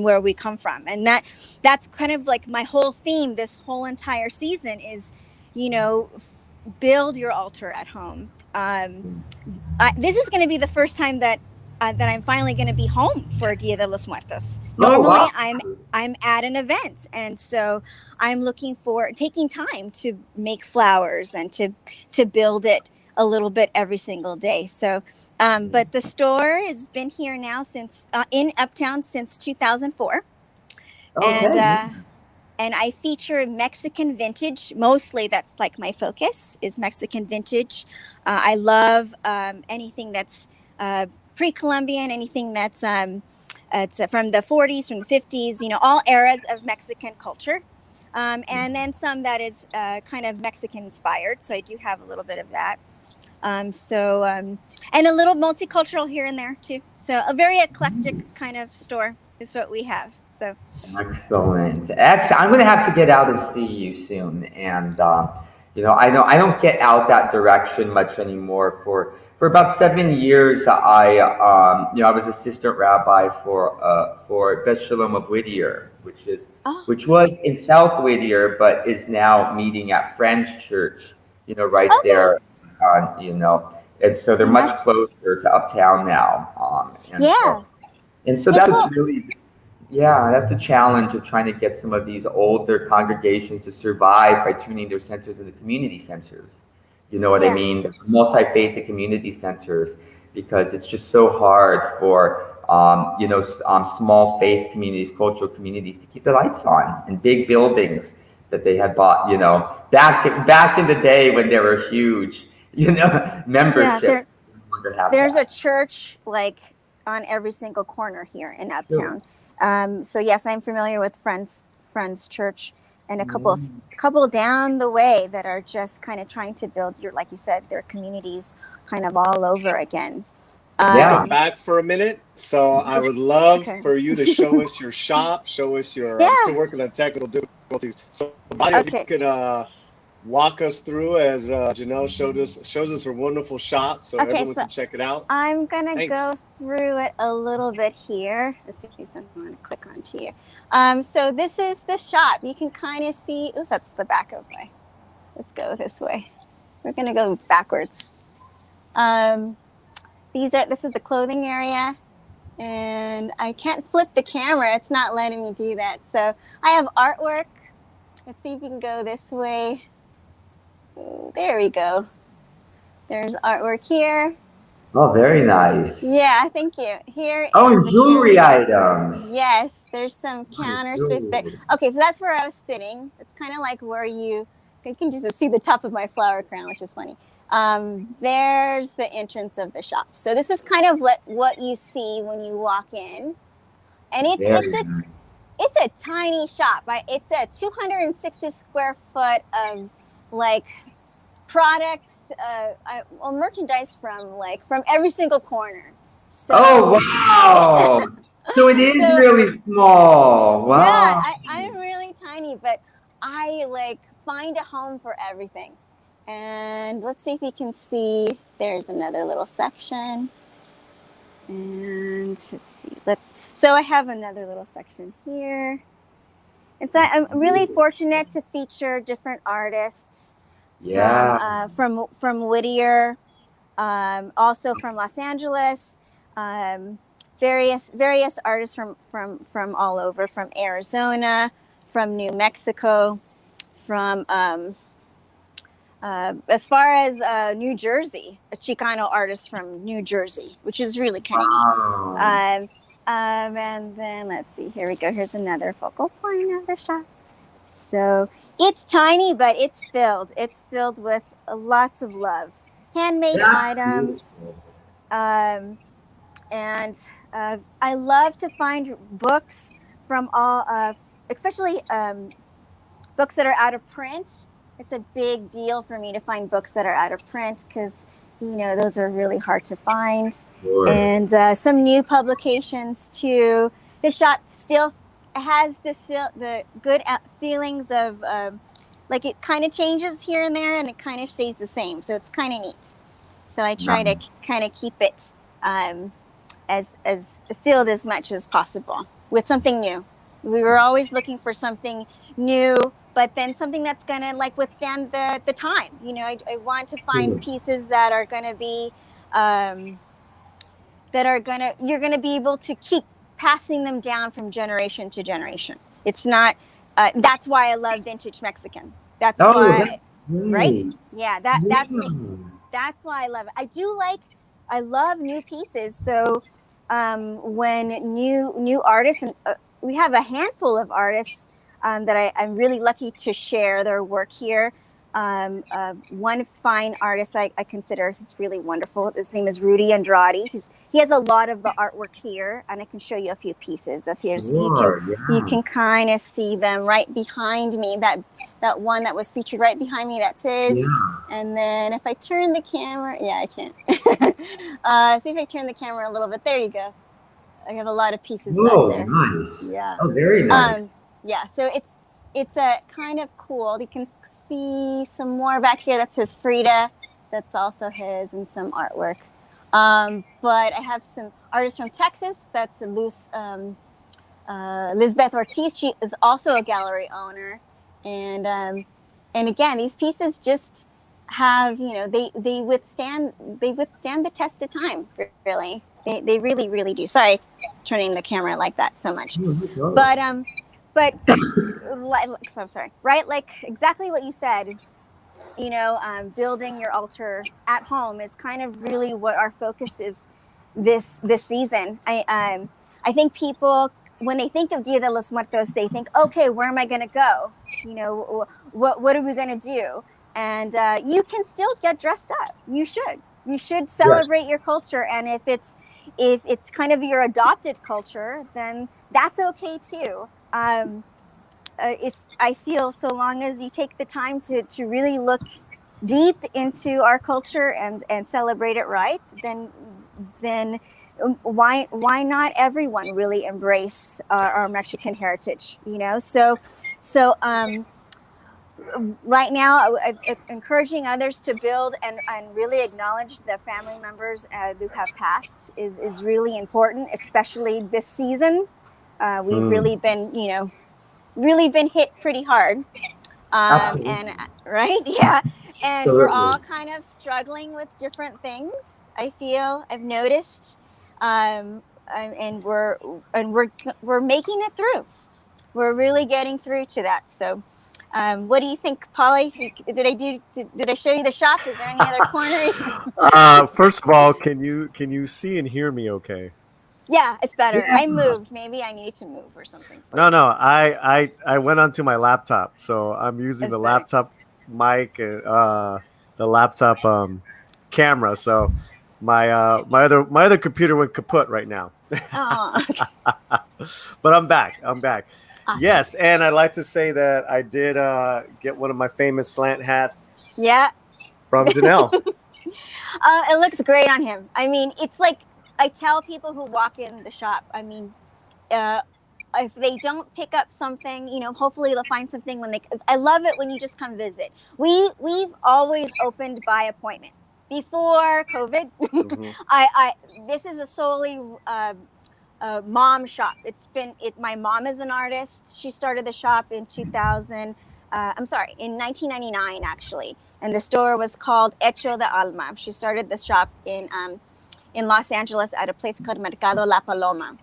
where we come from. And that's kind of like my whole theme. This whole entire season is, build your altar at home. This is going to be the first time that I'm finally going to be home for Dia de los Muertos. Oh Normally, wow. I'm at an event, and so I'm looking for taking time to make flowers and to build it a little bit every single day. So, but the store has been here now since in Uptown since 2004, and Okay. and I feature Mexican vintage. Mostly, that's like my focus is Mexican vintage. I love anything that's pre-Columbian, anything that's it's from the 40s, from the 50s, all eras of Mexican culture. And then some that is kind of Mexican inspired. So I do have a little bit of that. And a little multicultural here and there too. So a very eclectic kind of store is what we have. So Excellent. I'm going to have to get out and see you soon. And I don't get out that direction much anymore. For about 7 years, I was assistant rabbi for Beth Shalom of Whittier, oh, which was in South Whittier, but is now meeting at Friends Church, right okay. there, and so they're And much up, closer to Uptown now. yeah. And so Well, that's cool. really, yeah, that's the challenge of trying to get some of these older congregations to survive by tuning their centers into community centers. You know what I Yeah. mean? Multi-faith community centers, because it's just so hard for small faith communities, cultural communities to keep the lights on in big buildings that they had bought, back in the day when they were huge, Yeah. memberships. No longer have There's a that. church like on every single corner here in Sure. Uptown. So yes, I'm familiar with Friends Church and a couple down the way that are just kind of trying to build like you said, their communities kind of all over again. Yeah. Come back for a minute. So I would love Okay. for you to show us your shop, show us your. I'm still Yeah. working on technical difficulties. So, Mario, if you Okay. could walk us through as Janelle shows us her wonderful shop, so Okay. everyone So can check it out. I'm gonna Thanks. go through it a little bit here. Let's see if I'm gonna click onto here. So this is the shop. You can kind of see. Oops, that's the back of my Let's go this way. We're gonna go backwards. This is the clothing area, and I can't flip the camera. It's not letting me do that. So I have artwork. Let's see if we can go this way. Ooh, there we go. There's artwork here. Oh, very nice. Yeah, thank you. Here is Oh, and the jewelry counter. items. Yes, there's some counters with there. Jewelry. Okay, so that's where I was sitting. It's kind of like where you can just see the top of my flower crown, which is funny. There's the entrance of the shop. So this is kind of what you see when you walk in, and it's a tiny shop. It's a 260 square foot like products, merchandise from every single corner. So, Oh, wow. So it is really small. Wow. Yeah, I'm really tiny, but I find a home for everything. And let's see if we can see. There's another little section. And let's see. So I have another little section here. I'm really fortunate to feature different artists. Yeah. From Whittier, also from Los Angeles, various artists from all over, from Arizona, from New Mexico, from as far as New Jersey, a Chicano artist from New Jersey, which is really kind of neat. And then let's see, here we go. Here's another focal point of the shop. So it's tiny, but it's filled. It's filled with lots of love, handmade items, and I love to find books from all, especially books that are out of print. It's a big deal for me to find books that are out of print because those are really hard to find. Sure. And some new publications too. The shop still has the good feelings of it kind of changes here and there, and it kind of stays the same, so it's kind of neat. So I try to kind of keep it as filled as much as possible with something new. We were always looking for something new, but then something that's gonna withstand the time. I want to find pieces that are gonna be you're gonna be able to keep passing them down from generation to generation. It's not. That's why I love vintage Mexican. That's why, right? Yeah, that's why I love it. I love new pieces. So when new artists, and we have a handful of artists that I'm really lucky to share their work here. One fine artist I consider is really wonderful. His name is Rudy Andrade. He has a lot of the artwork here, and I can show you a few pieces of his. You can kind of see them right behind me. That one that was featured right behind me, that's his. Yeah. And then if I turn the camera, I can't. See if I turn the camera a little bit. There you go. I have a lot of pieces back there. Nice. Yeah. Oh, very nice. Yeah. So it's a kind of cool. You can see some more back here. That says Frida. That's also his, and some artwork. But I have some artists from Texas. That's Lisbeth Ortiz. She is also a gallery owner. And again, these pieces just have, they withstand the test of time, really. They really, really do. Sorry, turning the camera like that so much. But so I'm sorry, right? Like exactly what you said, building your altar at home is kind of really what our focus is this season. I think people, when they think of Dia de los Muertos, they think, okay, where am I going to go? What are we going to do? And you can still get dressed up. You should celebrate your culture. And if it's kind of your adopted culture, then that's okay too. I feel so long as you take the time to really look deep into our culture and celebrate it right, then why not everyone really embrace our Mexican heritage? So right now, encouraging others to build and really acknowledge the family members who have passed is really important, especially this season. We've really been hit pretty hard. Absolutely. And right, yeah, and we're all Absolutely. kind of struggling with different things. I've noticed, and we're making it through. We're really getting through to that. So, what do you think, Polly? Did I show you the shop? Is there any other corner? First of all, can you see and hear me okay? Yeah, it's better. Yeah. I moved. Maybe I need to move or something. No, I went onto my laptop, so I'm using It's the better. laptop mic and the laptop camera. So my other computer went kaput right now. Oh, But I'm back. I'm back. awesome. Yes, and I'd like to say that I did get one of my famous slant hats Yeah, from Janelle. it looks great on him. I mean, it's like I tell people who walk in the shop. I mean, uh, if they don't pick up something, hopefully they'll find something when they. I love it when you just come visit. We've always opened by appointment before COVID. Mhm. This is a solely mom shop. My mom is an artist. She started the shop in 2000. In 1999 actually, and the store was called Hecho de Alma. She started the shop in Los Angeles at a place called Mercado La Paloma,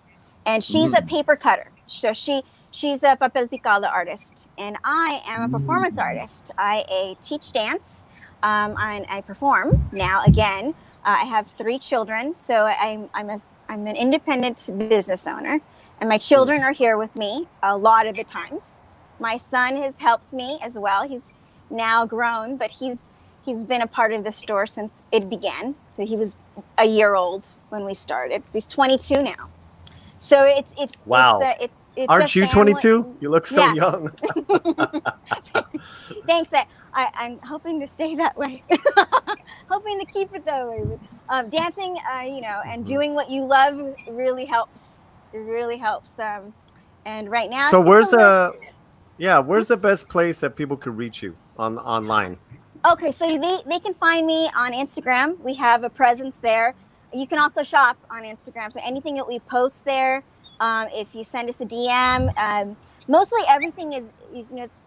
and she's a paper cutter. So she's a papel picado artist, and I am a performance artist. I teach dance, and I perform now again. I have 3 children, so I'm an independent business owner, and my children are here with me a lot of the times. My son has helped me as well. He's now grown, but he's been a part of the store since it began. So he was a year old when we started. So he's 22 now. So it's Wow. it's Aren't a you family- 22? You look so Yeah. young. Thanks. I'm hoping to stay that way. Hoping to keep it that way. But, dancing, and doing what you love really helps. It really helps. And right now, So it's where's a little- where's the best place that people could reach you online? Okay, so they can find me on Instagram. We have a presence there. You can also shop on Instagram. So anything that we post there, if you send us a DM, mostly everything is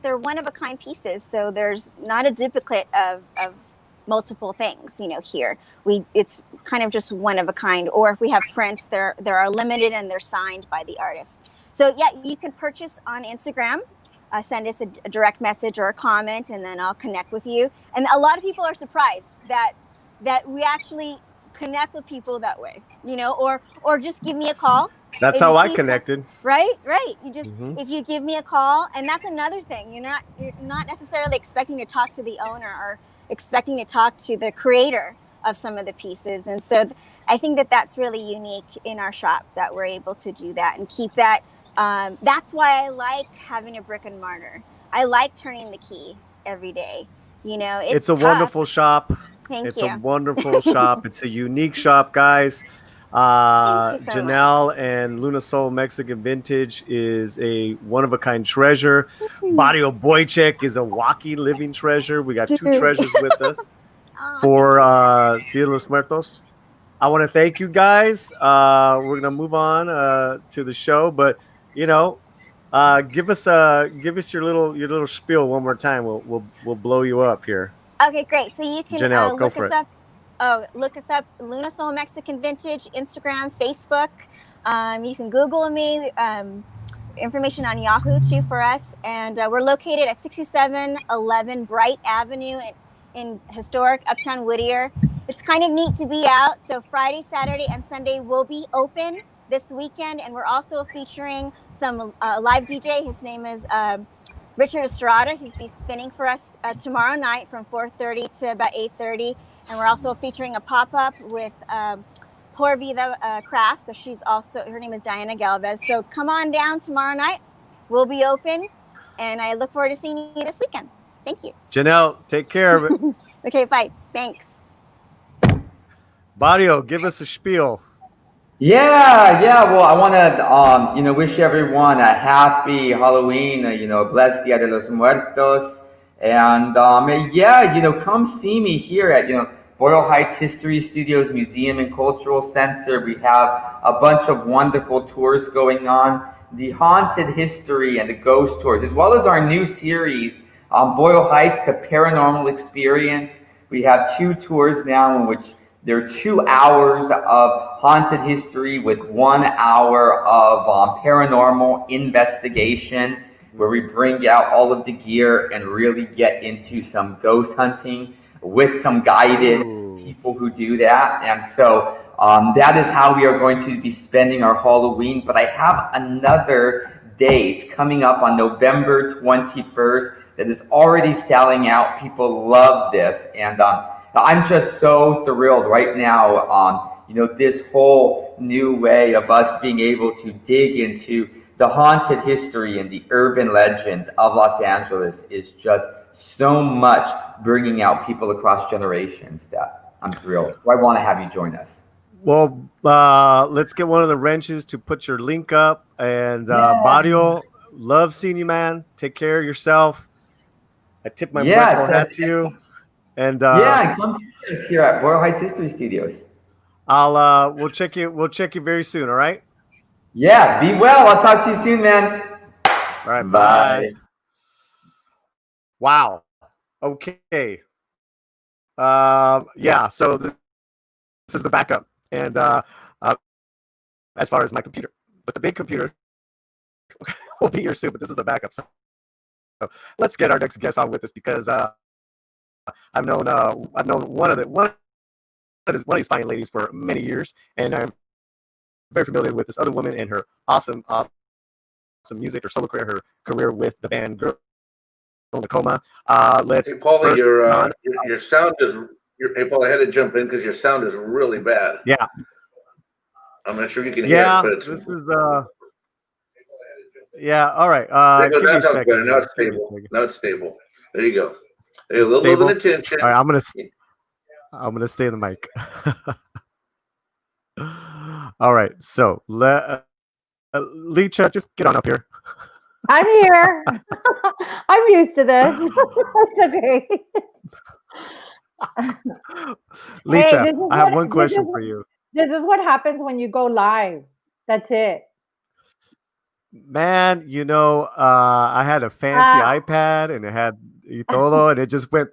they're one of a kind pieces. So there's not a duplicate of multiple things. Here it's kind of just one of a kind. Or if we have prints, there are limited and they're signed by the artist. So yeah, you can purchase on Instagram. Send us a direct message or a comment, and then I'll connect with you. And a lot of people are surprised that we actually connect with people that way, or just give me a call. That's If how you I see connected. Right. You just Mhm. if you give me a call, and that's another thing. You're not necessarily expecting to talk to the owner or expecting to talk to the creator of some of the pieces, and so I think that that's really unique in our shop that we're able to do that and keep that. That's why I like having a brick and mortar. I like turning the key every day. It's a tough. wonderful shop. Thank It's you. a wonderful shop. It's a unique shop, guys. Thank you so Janelle and Luna Soul Mexican Vintage is a one-of-a-kind treasure. Barrio Boychek is a walkie living treasure. We got 2 Dude. treasures with us Aw, for Dia de los Muertos. I want to thank you guys. We're gonna move on to the show, but give us your little spiel one more time. We'll blow you up here. Okay, great. So you can Janelle, go look for us it. up. Oh, look us up, Luna Soul Mexican Vintage, Instagram, Facebook. You can Google me. Information on Yahoo too for us, and we're located at 6711 Bright Avenue in historic Uptown Whittier. It's kind of neat to be out. So Friday, Saturday, and Sunday will be open this weekend, and we're also featuring some live DJ. His name is Richard Estrada. He's be spinning for us tomorrow night from 4:30 to about 8:30, and we're also featuring a pop-up with Por Vida Crafts. So her name is Diana Galvez. So come on down tomorrow night. We'll be open, and I look forward to seeing you this weekend. Thank you. Janelle, take care of it. Okay, bye. Thanks. Barrio, give us a spiel. Yeah. Well, I want to, wish everyone a happy Halloween, blessed Dia de los Muertos. And, come see me here at, Boyle Heights History Studios Museum and Cultural Center. We have a bunch of wonderful tours going on. The haunted history and the ghost tours, as well as our new series, Boyle Heights, the paranormal experience. We have 2 tours now in which there are 2 hours of haunted history with 1 hour of paranormal investigation, where we bring out all of the gear and really get into some ghost hunting with some guided people who do that. And so that is how we are going to be spending our Halloween. But I have another date coming up on November 21st that is already selling out. People love this. And I'm just so thrilled right now. This whole new way of us being able to dig into the haunted history and the urban legends of Los Angeles is just so much bringing out people across generations that I'm thrilled. So I want to have you join us. Well, let's get one of the wrenches to put your link up. And Barrio, love seeing you, man. Take care of yourself. I tip my muerto hat to you. And come see us here at Boyle Heights History Studios. We'll check you very soon. All right. Yeah. Be well. I'll talk to you soon, man. All right. Bye. Wow. Okay. Yeah. So this is the backup, and as far as my computer, but the big computer will be here soon. But this is the backup. So let's get our next guest on with us, because I've known one of these fine ladies for many years, and I'm very familiar with this other woman and her awesome music, her solo career, her career with the band Girl Tacoma. Let's. Hey, Paulie, your sound is. Hey, Paul, I had to jump in because your sound is really bad. Yeah. I'm not sure you can hear it. Yeah, But this is. Yeah. All right. There you go. Give me That a sounds second. better. Now it's stable. Now it's stable. There you go. Hey, a little bit of an attention. All right, I'm gonna stay in the mic. All right, so Licha, just get on up here. I'm here. I'm used to this. It's okay. Licha, Hey, I have one question for you. This is what happens when you go live. That's it. Man, I had a fancy iPad and it had todo, and it just went.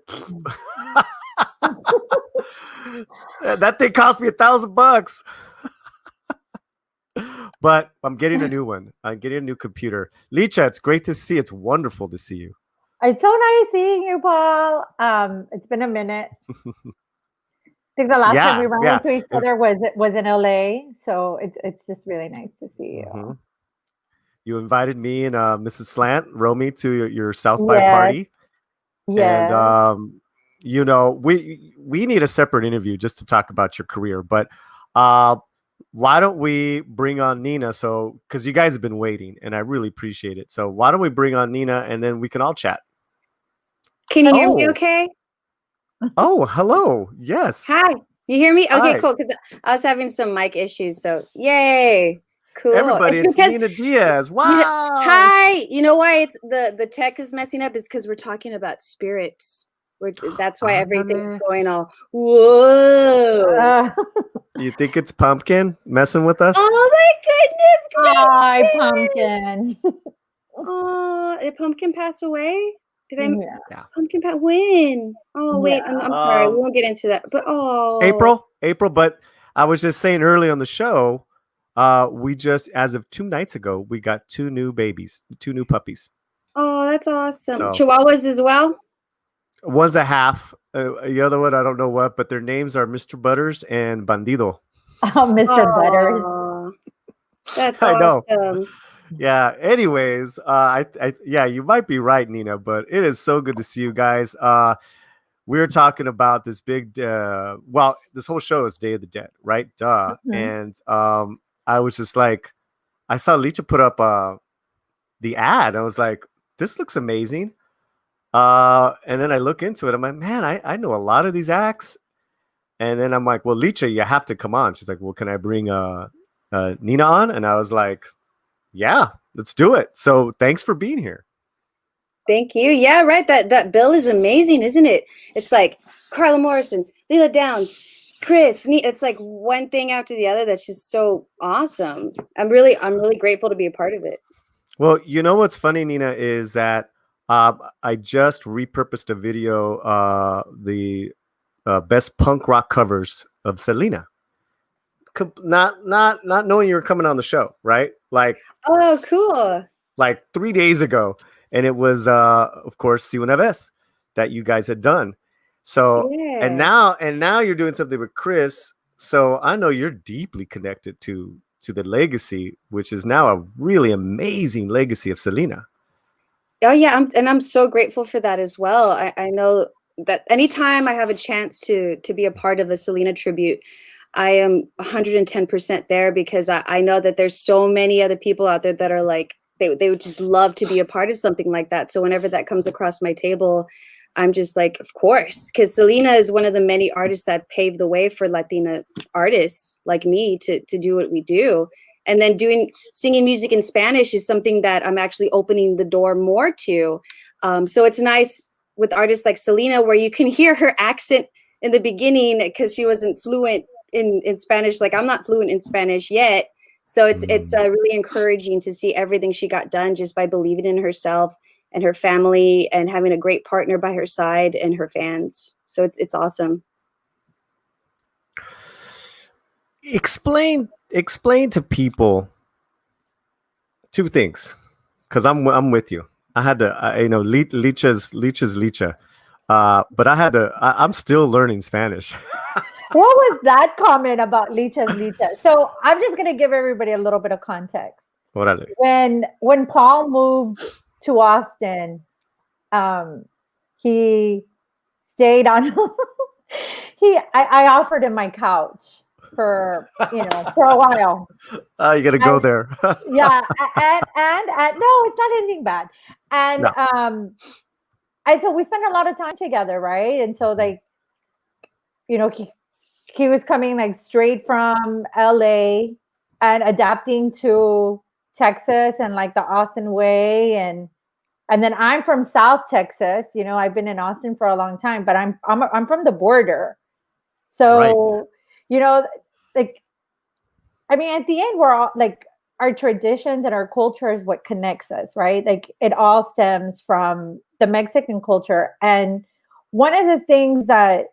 That thing cost me $1,000. But I'm getting a new one. I'm getting a new computer. Licha, it's great to see. It's wonderful to see you. It's so nice seeing you, Paul. It's been a minute. I think the last time we ran into each other was in LA. So it's just really nice to see you. Mm-hmm. You invited me and Mrs. Slant, Romy, to your South by party. Yeah. And we need a separate interview just to talk about your career. But why don't we bring on Nina? So, because you guys have been waiting, and I really appreciate it. So why don't we bring on Nina, and then we can all chat. Can you hear me okay? Oh, hello. Yes. Hi. You hear me? Okay, Hi. cool. Because I was having some mic issues. So, yay. Cool. Everybody, it's Nina Diaz. Wow. Hi. You know why it's the tech is messing up? Is because we're talking about spirits. That's why everything's going all, whoa. You think it's Pumpkin messing with us? Oh my goodness. Hi, Pumpkin. Oh, did Pumpkin pass away? Did I? Yeah. Pumpkin pass when? Oh wait, I'm sorry. We won't get into that. But April. But I was just saying early on the show, we just, as of 2 nights ago, we got 2 new babies, 2 new puppies. Oh, that's awesome. So, Chihuahuas as well? One's a half. The other one, I don't know what, but their names are Mr. Butters and Bandido. Oh, Mr. Butters. That's I know. awesome. Yeah. Anyways, you might be right, Nina, but it is so good to see you guys. We're talking about this big, this whole show is Day of the Dead, right? Duh. Mm-hmm. And I was just like, I saw Licha put up the ad. I was like, this looks amazing. And then I look into it. I'm like, man, I know a lot of these acts. And then I'm like, well, Licha, you have to come on. She's like, well, can I bring Nina on? And I was like, yeah, let's do it. So thanks for being here. Thank you. Yeah, right. That bill is amazing, isn't it? It's like Carla Morrison, Leela Downs, Chris. It's like one thing after the other. That's just so awesome. I'm really grateful to be a part of it. Well, you know what's funny, Nina, is that I just repurposed a video, the best punk rock covers of Selena. Not knowing you were coming on the show, right? Like, Oh, cool. like 3 days ago, and it was of course Si Una Vez that you guys had done. So Yeah. and now you're doing something with Chris. So I know you're deeply connected to the legacy, which is now a really amazing legacy of Selena. Oh yeah, I'm so grateful for that as well. I know that anytime I have a chance to be a part of a Selena tribute, I am 110% there, because I know that there's so many other people out there that are like, they would just love to be a part of something like that. So whenever that comes across my table, I'm just like, of course, because Selena is one of the many artists that paved the way for Latina artists like me to do what we do. And then singing music in Spanish is something that I'm actually opening the door more to. So it's nice with artists like Selena, where you can hear her accent in the beginning, because she wasn't fluent in Spanish. Like, I'm not fluent in Spanish yet. So it's really encouraging to see everything she got done just by believing in herself and her family, and having a great partner by her side and her fans. So it's awesome. Explain to people two things, because I'm with you. I had to, Licha's Licha, but I'm still learning Spanish. What was that comment about Licha's Licha? So I'm just gonna give everybody a little bit of context. Órale. When Paul moved to Austin, he stayed on. I offered him my couch for a while. You gotta go there. Yeah, and no, it's not anything bad. And No. And so we spent a lot of time together, right? And so like, he was coming like straight from LA and adapting to Texas and like the Austin way, and then I'm from South Texas. I've been in Austin for a long time, but I'm from the border. So, like, I mean, at the end, we're all like, our traditions and our culture is what connects us, right? Like, it all stems from the Mexican culture. And one of the things that,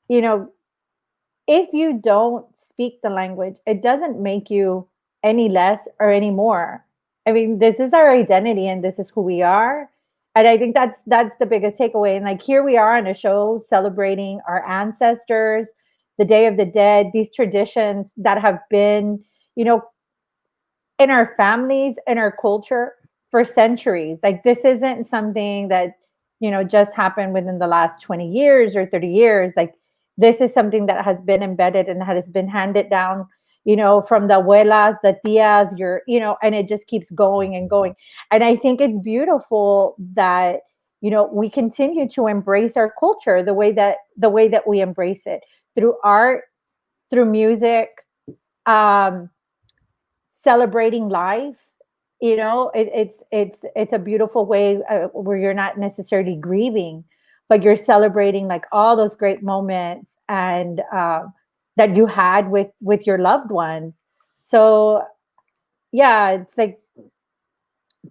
if you don't speak the language, it doesn't make you any less or any more. I mean, this is our identity and this is who we are. And I think that's the biggest takeaway. And like, here we are on a show celebrating our ancestors, the Day of the Dead, these traditions that have been, in our families, in our culture for centuries. Like, this isn't something that, just happened within the last 20 years or 30 years. Like, this is something that has been embedded and has been handed down, from the abuelas, the tias, and it just keeps going and going. And I think it's beautiful that, we continue to embrace our culture the way that we embrace it, through art, through music, celebrating life. It's a beautiful way where you're not necessarily grieving, but you're celebrating like all those great moments and that you had with your loved ones. So yeah, it's like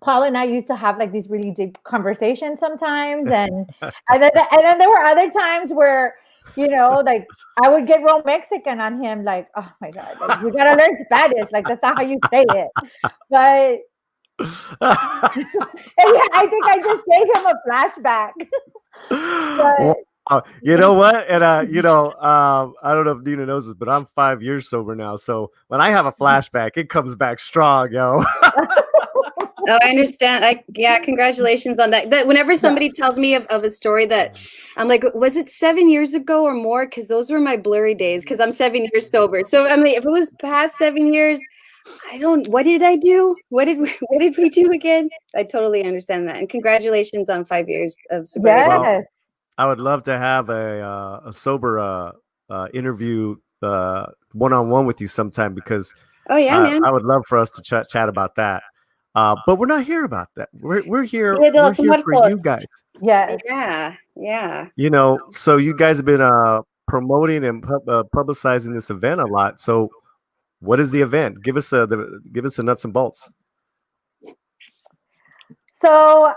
Paul and I used to have like these really deep conversations sometimes, and then there were other times where, like, I would get real Mexican on him, like, oh my God, like, you gotta learn Spanish, like, that's not how you say it. But and yeah, I think I just gave him a flashback. But, you know what? And I don't know if Nina knows this, but I'm 5 years sober now. So when I have a flashback, it comes back strong, yo. Oh, I understand. Yeah, congratulations on that. That whenever somebody tells me of a story that I'm like, was it 7 years ago or more? Because those were my blurry days. Because I'm 7 years sober. So I mean, if it was past 7 years, what did I do? What did we do again? I totally understand that. And congratulations on 5 years of sobriety. Yes. Well, I would love to have a sober interview one-on-one with you sometime, because oh yeah, man. I would love for us to chat about that. But we're not here about that. We're here, Dia de los for you guys. Yes. Yeah. So you guys have been promoting and publicizing this event a lot. So what is the event? Give us the nuts and bolts. So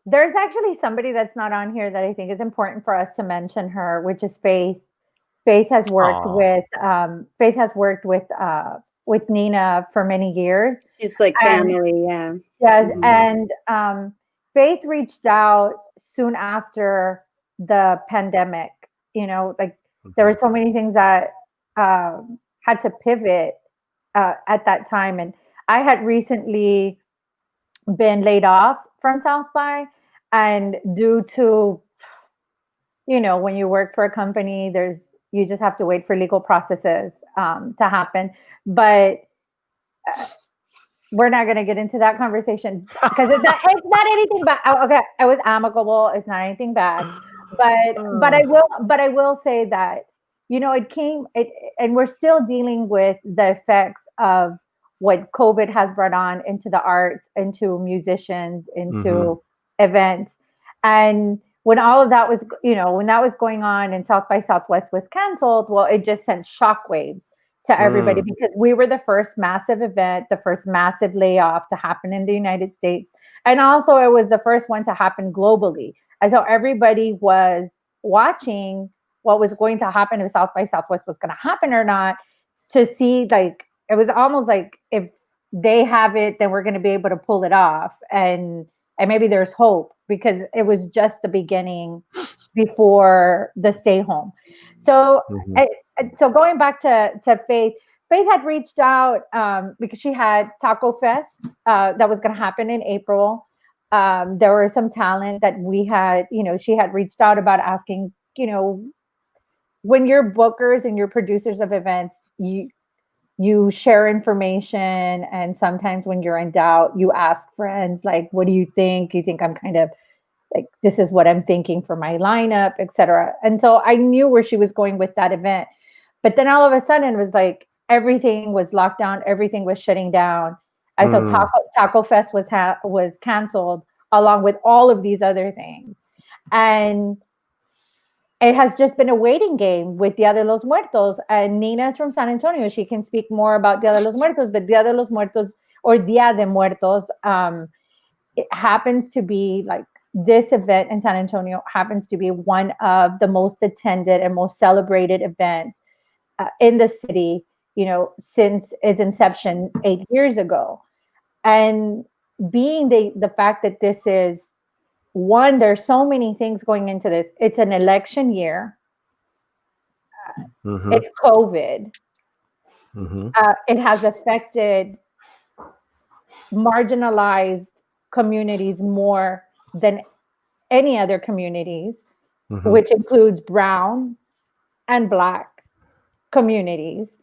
there's actually somebody that's not on here that I think is important for us to mention her, which is Faith. Faith has worked with Nina for many years. She's like family, yeah. Yes, and Faith reached out soon after the pandemic. You know, like there were so many things that had to pivot at that time, and I had recently been laid off from South by, and due to, you know, when you work for a company, you just have to wait for legal processes to happen. But we're not going to get into that conversation because it's not anything bad. Okay, it was amicable. It's not anything bad. But I will say that, you know, and we're still dealing with the effects of what COVID has brought on into the arts, into musicians, into events. And when all of that was, you know, when that was going on and South by Southwest was canceled, well, it just sent shockwaves to everybody because we were the first massive event, the first massive layoff to happen in the United States. And also it was the first one to happen globally. And so everybody was watching what was going to happen, if South by Southwest was going to happen or not, to see, like, it was almost like if they have it, then we're going to be able to pull it off. And maybe there's hope because it was just the beginning before the stay home. So, so going back to Faith had reached out because she had Taco Fest that was going to happen in April. There were some talent that we had, you know, she had reached out about asking, you know, when you're bookers and you're producers of events, you share information, and sometimes when you're in doubt, you ask friends, like, what do you think? You think I'm kind of like, this is what I'm thinking for my lineup, etc. And so I knew where she was going with that event. But then all of a sudden it was like everything was locked down, everything was shutting down. And so Taco Fest was canceled along with all of these other things. And it has just been a waiting game with Dia de los Muertos. And Nina is from San Antonio. She can speak more about Dia de los Muertos, but Dia de los Muertos or Dia de Muertos, it happens to be like this event in San Antonio happens to be one of the most attended and most celebrated events in the city, you know, since its inception 8 years ago. And being the fact that this is one, there's so many things going into this. It's an election year. It's COVID. It has affected marginalized communities more than any other communities, which includes brown and Black communities.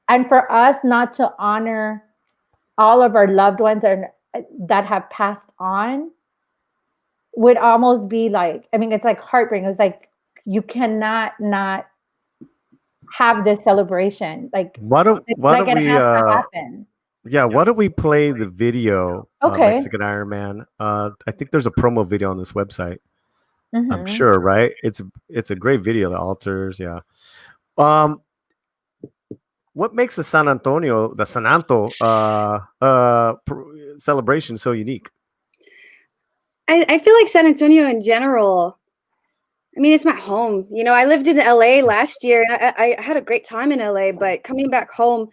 And for us not to honor all of our loved ones that have passed on would almost be like, I mean, it's like heartbreaking. It's like, you cannot not have this celebration. Like, why don't we happen. Yeah, why don't we play the video, Okay. Mexican Iron Man? I think there's a promo video on this website. I'm sure, right? It's a great video, the altars, yeah. What makes the San Anto celebration so unique? I feel like San Antonio in general, I mean, it's my home. You know, I lived in LA last year and I had a great time in LA, but coming back home,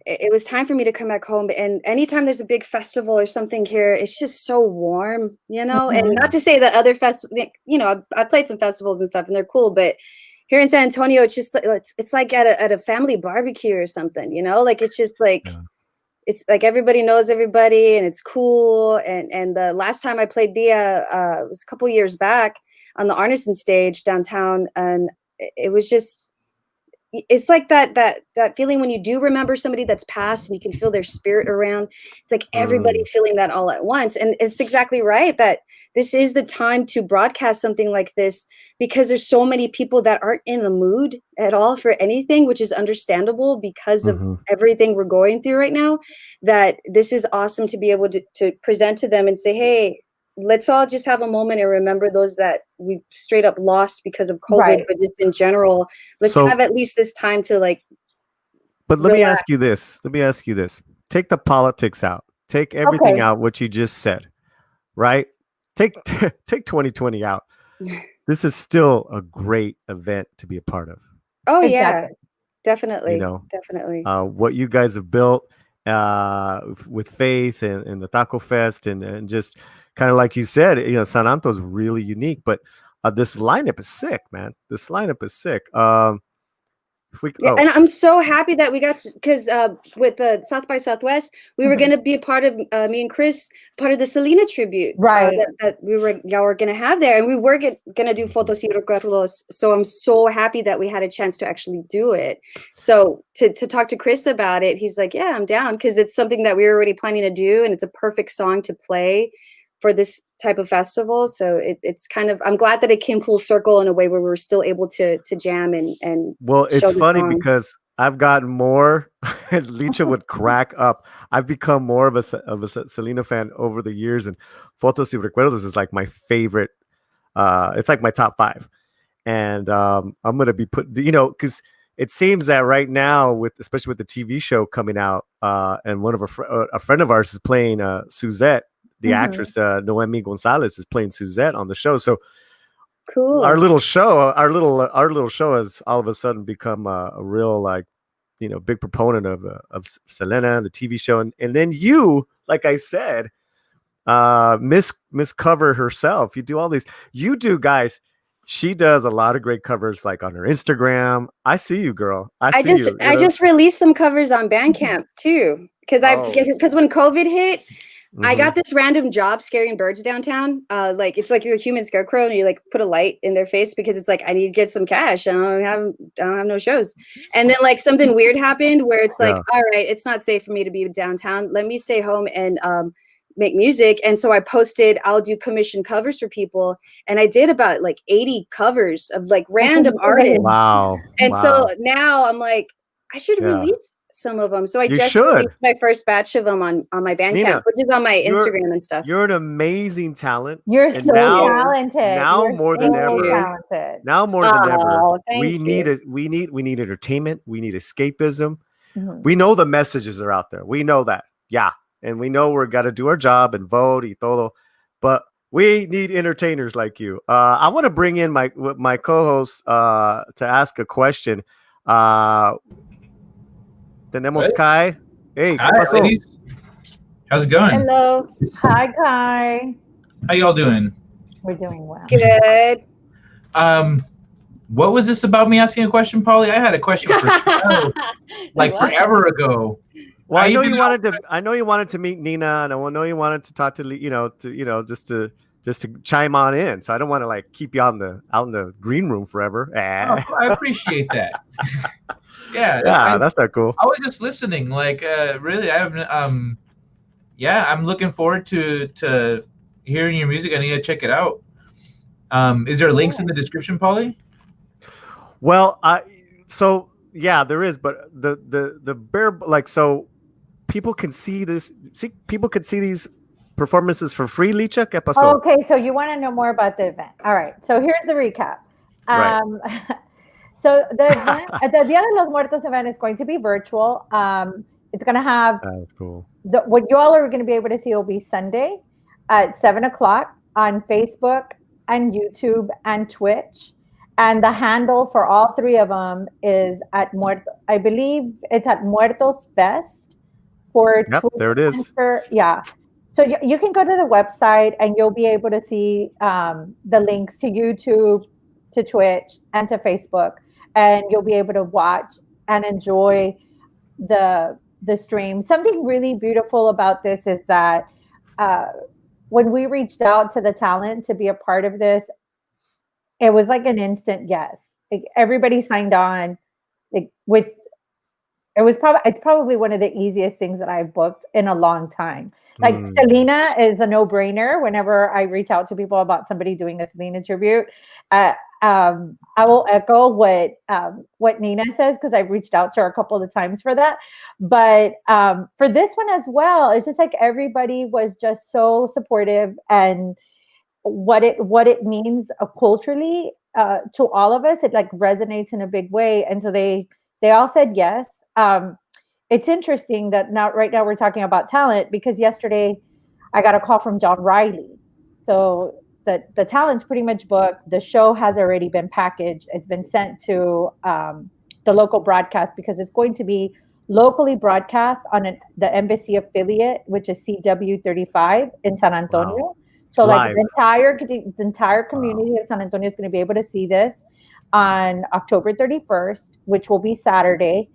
it was time for me to come back home. And anytime there's a big festival or something here, it's just so warm, you know, and not to say that other festivals, you know, I played some festivals and stuff and they're cool, but here in San Antonio, it's just, it's like at a family barbecue or something, you know, like, it's just like, it's like everybody knows everybody and it's cool. And the last time I played Dia was a couple years back on the Arneson stage downtown. And it was just, it's like that feeling when you do remember somebody that's passed and you can feel their spirit around. It's like everybody feeling that all at once. And it's exactly right that this is the time to broadcast something like this because there's so many people that aren't in the mood at all for anything, which is understandable because of everything we're going through right now, that this is awesome to be able to present to them and say, hey, let's all just have a moment and remember those that we straight up lost because of COVID, but just in general, let's have at least this time to like. But let me ask you this. Take the politics out. take everything Okay. out what you just said, right? Take 2020 out. This is still a great event to be a part of. Oh yeah, Exactly. definitely, You know, definitely. what you guys have built with Faith and the Taco Fest and just kind of like you said, you know, San Anto is really unique, but this lineup is sick, man. This lineup is sick. If we, Yeah, oh, and I'm so happy that we got because with the South by Southwest, we were going to be a part of me and Chris, part of the Selena tribute, Right. that y'all were going to have there, and we were going to do Fotos y Recuerdos. So I'm so happy that we had a chance to actually do it. So to talk to Chris about it, he's like, "Yeah, I'm down," because it's something that we were already planning to do, and it's a perfect song to play for this type of festival. So it's kind of, I'm glad that it came full circle in a way where we were still able to jam and well, it's show the funny song. because I've gotten more. Licha would crack up. I've become more of a Selena fan over the years, and Fotos y Recuerdos is like my favorite. It's like my top 5, and I'm gonna be put. You know, because it seems that right now, especially with the TV show coming out, and one of a friend of ours is playing Suzette. The actress Noemi Gonzalez is playing Suzette on the show. So cool. Our little show has all of a sudden become a real, like, you know, big proponent of Selena, the TV show, and then you, like I said, Miss Cover herself. You do all these. You do, guys. She does a lot of great covers, like on her Instagram. I see you, girl. I just released some covers on Bandcamp too, because when COVID hit, I got this random job scaring birds downtown. Like it's like you're a human scarecrow and you like put a light in their face because it's like I need to get some cash. I don't have no shows. And then like something weird happened where it's like, all right, it's not safe for me to be downtown. Let me stay home and make music. And so I posted, I'll do commission covers for people, and I did about like 80 covers of like random artists. Wow. And so now I'm like, I should release some of them. So I released my first batch of them on my Bandcamp, Nina, which is on my Instagram and stuff. You're an amazing talent. You're so talented. Now more than ever. Talented. Now more than ever. We need entertainment. We need escapism. We know the messages are out there. We know that. Yeah. And we know we're got to do our job and vote y todo. But we need entertainers like you. I want to bring in my co-host to ask a question. Tenemos Kai. Hey, hi, ladies. How's it going? Hello. Hi, Kai. How y'all doing? We're doing well. Good. What was this about me asking a question, Polly? I had a question for like forever ago. Well, I know you wanted to meet Nina, and I know you wanted to talk to just to chime on in. So I don't want to like keep you out in the green room forever. Oh, I appreciate that. Yeah, that's not cool. I was just listening. Like, really, I haven't. I'm looking forward to hearing your music. I need to check it out. Is there links in the description, Polly? Well, so yeah, there is, but the bare, like, so people can see this. People could see these performances for free. Licha, ¿qué pasó? Okay, so you want to know more about the event. All right, so here's the recap. Right. So the event, the Dia de los Muertos event is going to be virtual. It's going to have that's cool. What you all are going to be able to see will be Sunday at 7:00 on Facebook and YouTube and Twitch. And the handle for all three of them is at I believe it's at Muertos Fest for there it is. So you can go to the website and you'll be able to see the links to YouTube, to Twitch, and to Facebook, and you'll be able to watch and enjoy the stream. Something really beautiful about this is that when we reached out to the talent to be a part of this, it was like an instant yes. Like everybody signed on. It's probably one of the easiest things that I've booked in a long time. Like Selena is a no-brainer. Whenever I reach out to people about somebody doing a Selena tribute, I will echo what Nina says because I've reached out to her a couple of times for that. But for this one as well, it's just like everybody was just so supportive, and what it means culturally to all of us, it like resonates in a big way. And so they all said yes. it's interesting that right now we're talking about talent, because yesterday I got a call from John Riley. So the talent's pretty much booked. The show has already been packaged. It's been sent to the local broadcast, because it's going to be locally broadcast on the embassy affiliate, which is CW35 in San Antonio. Wow. So like Live. the entire community of San Antonio is going to be able to see this on October 31st, which will be Saturday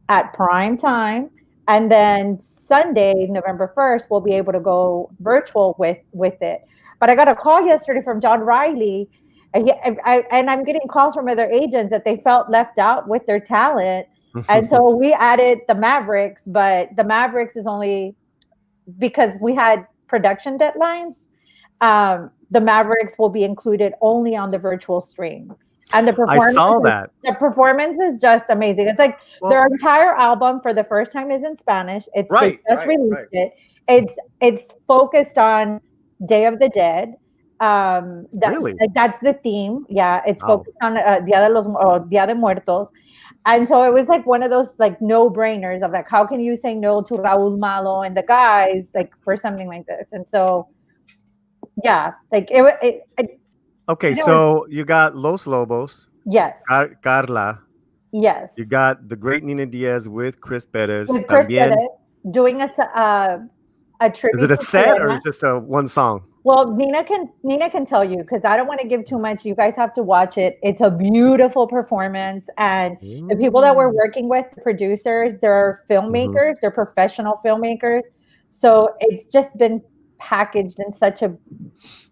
at prime time. And then Sunday, November 1st, we'll be able to go virtual with it. But I got a call yesterday from John Riley, and I'm getting calls from other agents that they felt left out with their talent. And so we added the Mavericks, but the Mavericks is only because we had production deadlines. The Mavericks will be included only on the virtual stream. And the performance, the performance is just amazing. It's like their entire album for the first time is in Spanish. It's they just released it. It's focused on Day of the Dead. Really? Like, that's the theme. Yeah, it's focused on Dia de Muertos. And so it was like one of those like no-brainers of like, how can you say no to Raúl Malo and the guys like for something like this? And so, yeah, like okay, so you got Los Lobos. Yes. Carla. Yes. You got the great Nina Diaz with Chris Perez. With Chris Perez doing a tribute. Is it a to set Selena. or is it just a one song? Well, Nina can tell you, because I don't want to give too much. You guys have to watch it. It's a beautiful performance, and the people that we're working with, the producers, they're filmmakers, they're professional filmmakers. So it's just been packaged in such a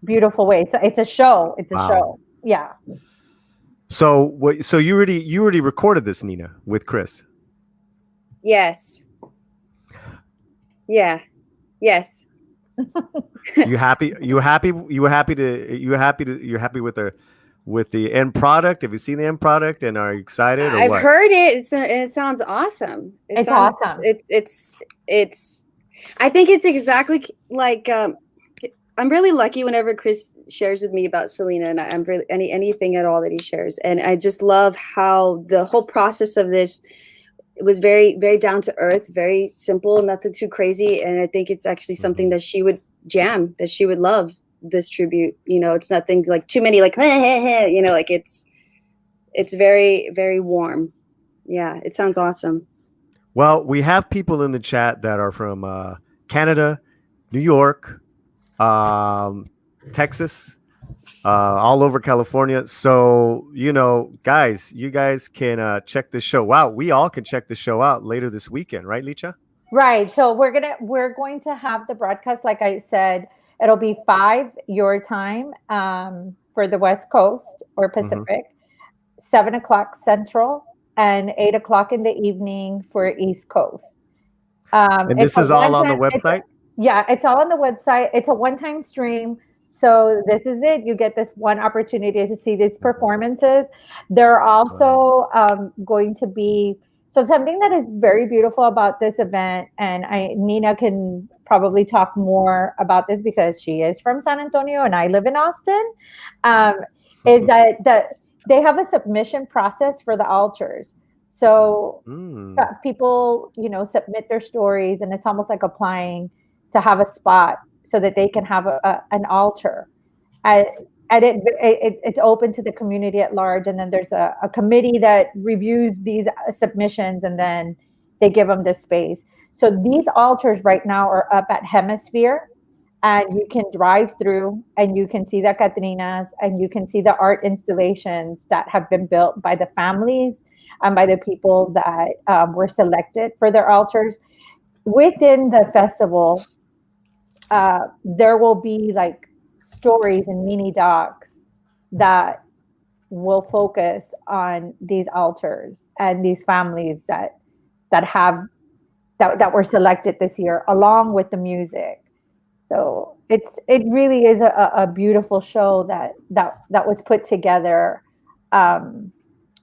beautiful way. It's a show. It's a show. Yeah. So So you already recorded this, Nina, with Chris? Yes. Yeah. Yes. You're happy with the end product? Have you seen the end product and are you excited? Or I've what? heard it. It sounds awesome. It's awesome. It's I think it's exactly like I'm really lucky whenever Chris shares with me about Selena, and I'm really anything at all that he shares. And I just love how the whole process of this was very, very down to earth, very simple, nothing too crazy. And I think it's actually something that she would jam, that she would love this tribute. You know, it's nothing like too many like, you know, like it's very, very warm. Yeah, it sounds awesome. Well, we have people in the chat that are from Canada, New York, Texas, all over California. So, you know, guys, you guys can check this show out. We all can check the show out later this weekend, right, Licha? Right. So we're going to have the broadcast, like I said, it'll be 5 your time for the West Coast or Pacific, 7 o'clock Central, and 8 o'clock in the evening for East Coast. And this is all on the website? It's all on the website. It's a one-time stream. So this is it. You get this one opportunity to see these performances. There are also going to be, so something that is very beautiful about this event, and Nina can probably talk more about this because she is from San Antonio and I live in Austin, is that they have a submission process for the altars. So people, you know, submit their stories, and it's almost like applying to have a spot so that they can have an altar. And it's open to the community at large. And then there's a committee that reviews these submissions, and then they give them this space. So these altars right now are up at Hemisphere, and you can drive through and you can see the Catrinas, and you can see the art installations that have been built by the families and by the people that were selected for their altars. Within the festival, there will be like stories and mini docs that will focus on these altars and these families that were selected this year, along with the music. So it really is a beautiful show that was put together, and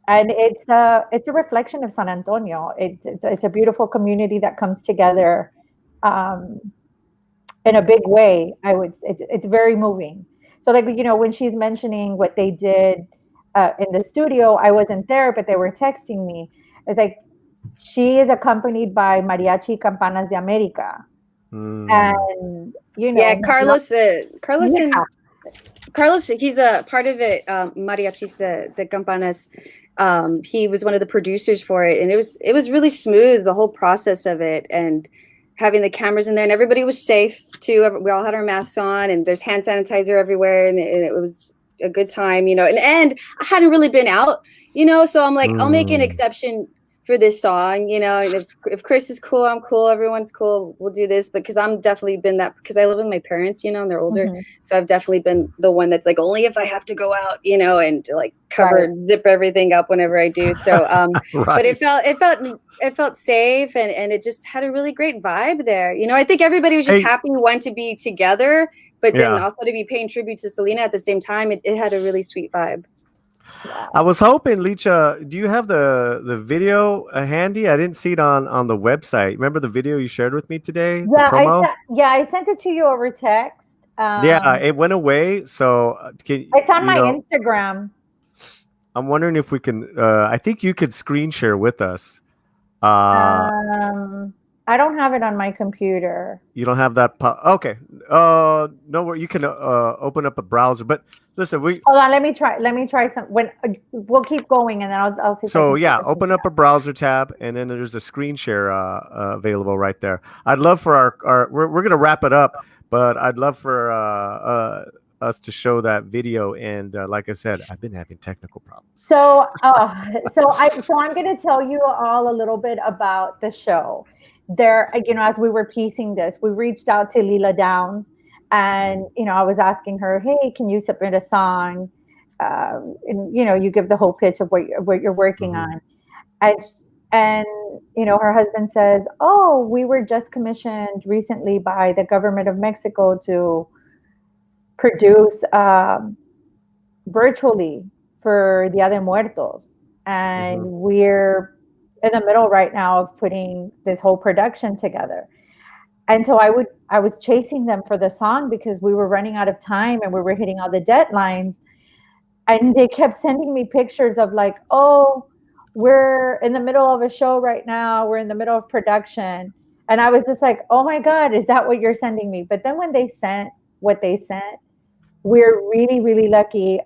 it's a reflection of San Antonio. It's a beautiful community that comes together in a big way. It's very moving. So like, you know, when she's mentioning what they did in the studio, I wasn't there, but they were texting me. It's like, she is accompanied by Mariachi Campanas de America. And, you know. Yeah, Carlos Yeah. Carlos, he's a part of it, Mariachis de Campanas. He was one of the producers for it, and it was really smooth, the whole process of it, and having the cameras in there, and everybody was safe too. We all had our masks on, and there's hand sanitizer everywhere, and it was a good time, you know. And I hadn't really been out, you know, so I'm like, I'll make an exception for this song, you know. And if Chris is cool, I'm cool. Everyone's cool. We'll do this, because I'm definitely been that, because I live with my parents, you know, and they're older, so I've definitely been the one that's like, only if I have to go out, you know, and like zip everything up whenever I do. So, but it felt safe, and it just had a really great vibe there. You know, I think everybody was just happy, one, to be together, but then also to be paying tribute to Selena at the same time. It had a really sweet vibe. I was hoping, Licha, do you have the video handy? I didn't see it on the website. Remember the video you shared with me today? Yeah, the promo? I sent it to you over text. Yeah, it went away. So it's on my Instagram. I'm wondering if we can. I think you could screen share with us. I don't have it on my computer. You don't have that. Okay. No, you can open up a browser. But listen, hold on. Let me try some. We'll keep going, and then I'll see. So yeah, open up a browser tab, and then there's a screen share available right there. I'd love for our we're gonna wrap it up, but I'd love for us to show that video. And like I said, I've been having technical problems. So I'm gonna tell you all a little bit about the show. There, you know, as we were piecing this, we reached out to Lila Downs, and you know, I was asking her, hey, can you submit a song? And you know, you give the whole pitch of what you're working on, and you know, her husband says, oh, we were just commissioned recently by the government of Mexico to produce virtually for Dia de Muertos, and we're in the middle right now of putting this whole production together. And so I was chasing them for the song because we were running out of time and we were hitting all the deadlines. And they kept sending me pictures of like, oh, we're in the middle of a show right now. We're in the middle of production. And I was just like, oh my God, is that what you're sending me? But then when they sent what they sent, we're really, really lucky.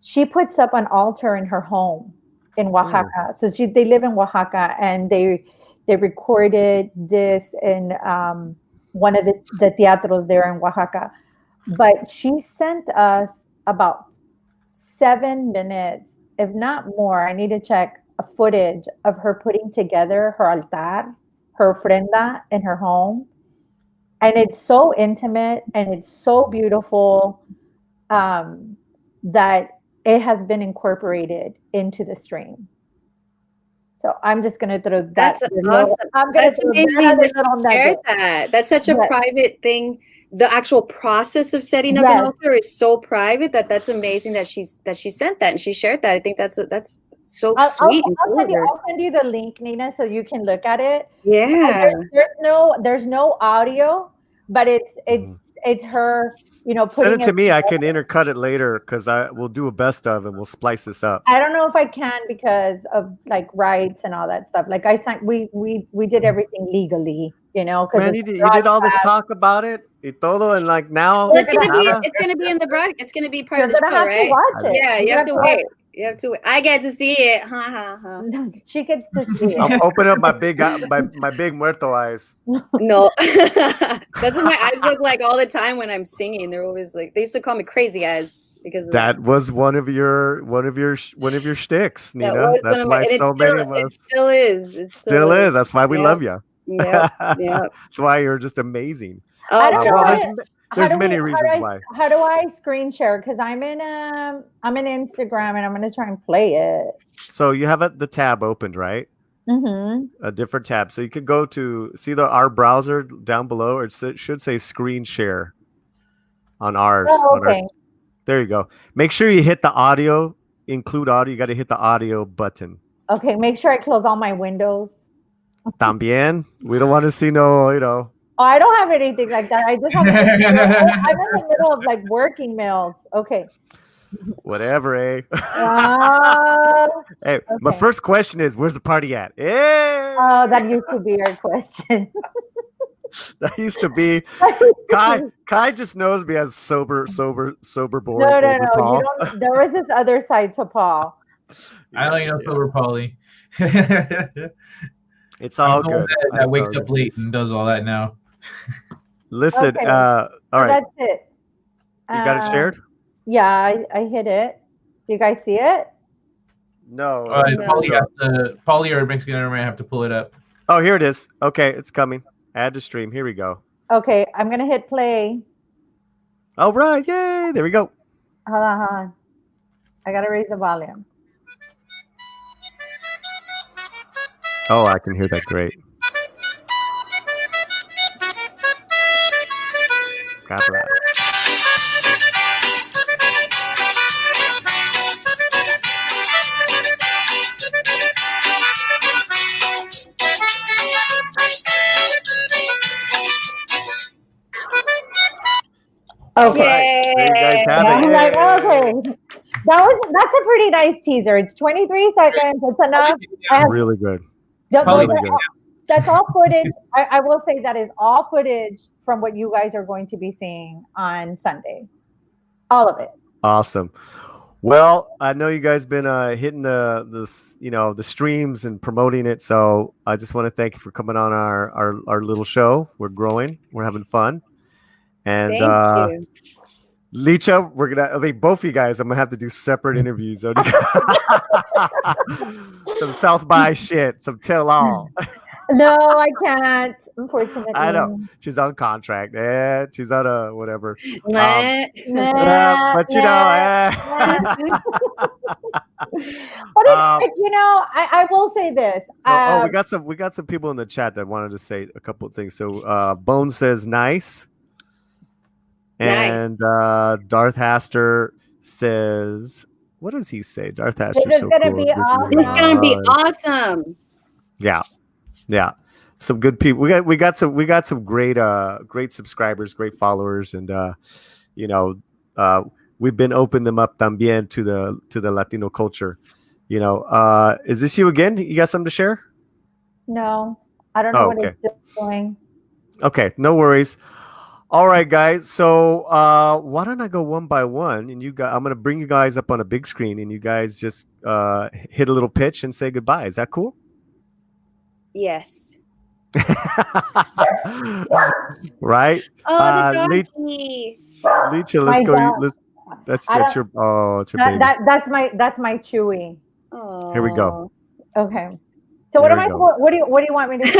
She puts up an altar in her home in Oaxaca. So they live in Oaxaca, and they recorded this in one of the teatros there in Oaxaca. But she sent us about 7 minutes, if not more, I need to check, a footage of her putting together her altar, her ofrenda in her home. And it's so intimate and it's so beautiful that it has been incorporated into the stream. So I'm just going to throw that. That's awesome. That's amazing that you shared that. That's such a private thing. The actual process of setting up an altar is so private that's amazing that she sent that and she shared that. I think that's so sweet. I'll send you the link, Nina, so you can look at it. Yeah. There's no audio, but it's her, you know, send it to me. I can intercut it later because we'll do a best of and we'll splice this up. I don't know if I can because of like rights and all that stuff. Like I signed, we did everything legally, you know. Man, you did all the talk about it, y todo, and like now it's gonna be in the broadcast. It's gonna be part of the show, right? Watch it. Yeah, you have to wait. You have to wait. I get to see it. Ha ha ha. She gets to see it. I'm opening up my big muerto eyes. No. That's what my eyes look like all the time when I'm singing. They're always like, they used to call me crazy eyes because that was one of your shticks, Nina. That's why so many of us. It still is. It still is. That's why we love you. Yeah. That's why you're just amazing. I don't know. There's many reasons why. How do I screen share? Because I'm in Instagram and I'm going to try and play it. So you have the tab opened, right? Mm-hmm. A different tab. So you could go to see our browser down below, or it should say screen share on ours. Oh, okay. There you go. Make sure you hit the audio, include audio. You got to hit the audio button. Okay. Make sure I close all my windows. También. We don't want to see no, you know. Oh, I don't have anything like that. I just have I'm in the middle of like working mails. Okay. Whatever, eh? Oh, Hey, my okay. first question is, where's the party at? Hey! Oh, that used to be our question. That used to be That used to be- Kai just knows me as sober, boring, No, no, older no. You Paul. don't. There was this other side to Paul. I only know Silver Polly. It's all I'm the one good. that wakes up late and does all that now. Listen, Okay. all So right. that's it. You got it shared? Yeah, I hit it. Do you guys see it? No. Polly or Mexican might have to pull it up. Oh, here it is. Okay, it's coming. Add to stream. Here we go. Okay, I'm gonna hit play. All right, yay! There we go. Hold on. I gotta raise the volume. Oh, I can hear that great. God bless. Okay. There you guys have I'm it. like, Yay. okay. That's a pretty nice teaser. It's 23 seconds. It's enough. Really good. Those Really are good. that's all footage. I will say that is all footage from what you guys are going to be seeing on Sunday. All of it. Awesome. Well, I know you guys been hitting the streams and promoting it, so I just want to thank you for coming on our little show. We're growing. We're having fun. And Thank you. Licha, both of you guys, I'm gonna have to do separate interviews. Some South by shit, some tell all. No, I can't, unfortunately. I know she's on contract. She's on a whatever. Nah. But you know, But I will say this. we got some people in the chat that wanted to say a couple of things. So Bone says nice. And Darth Haster says, what does he say? Darth Haster. It's gonna be awesome. Yeah. Some good people. We got some great subscribers, great followers, and we've been opening them up también to the Latino culture. Is this you again? You got something to share? No, I don't know what okay. it's doing. Okay, no worries. All right, guys. So why don't I go one by one, and I'm gonna bring you guys up on a big screen, and you guys just hit a little pitch and say goodbye. Is that cool? Yes. Right? Oh, the doggy. Licha, let's go. That's your baby. That's my Chewy. Oh. Here we go. Okay. So what do you want me to say?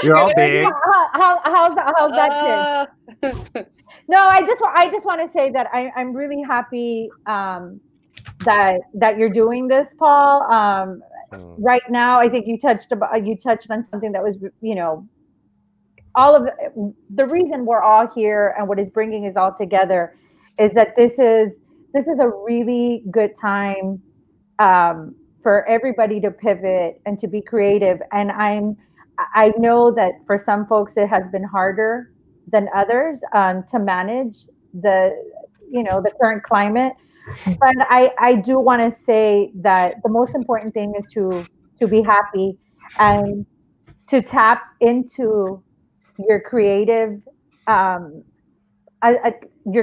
You're all big. How's that kid? No, I just want to say that I'm really happy that you're doing this, Paul. Right now, I think you touched on something that was, all of the reason we're all here and what is bringing us all together is that this is a really good time for everybody to pivot and to be creative. And I know that for some folks it has been harder than others to manage the current climate. But I do want to say that the most important thing is to be happy and to tap into your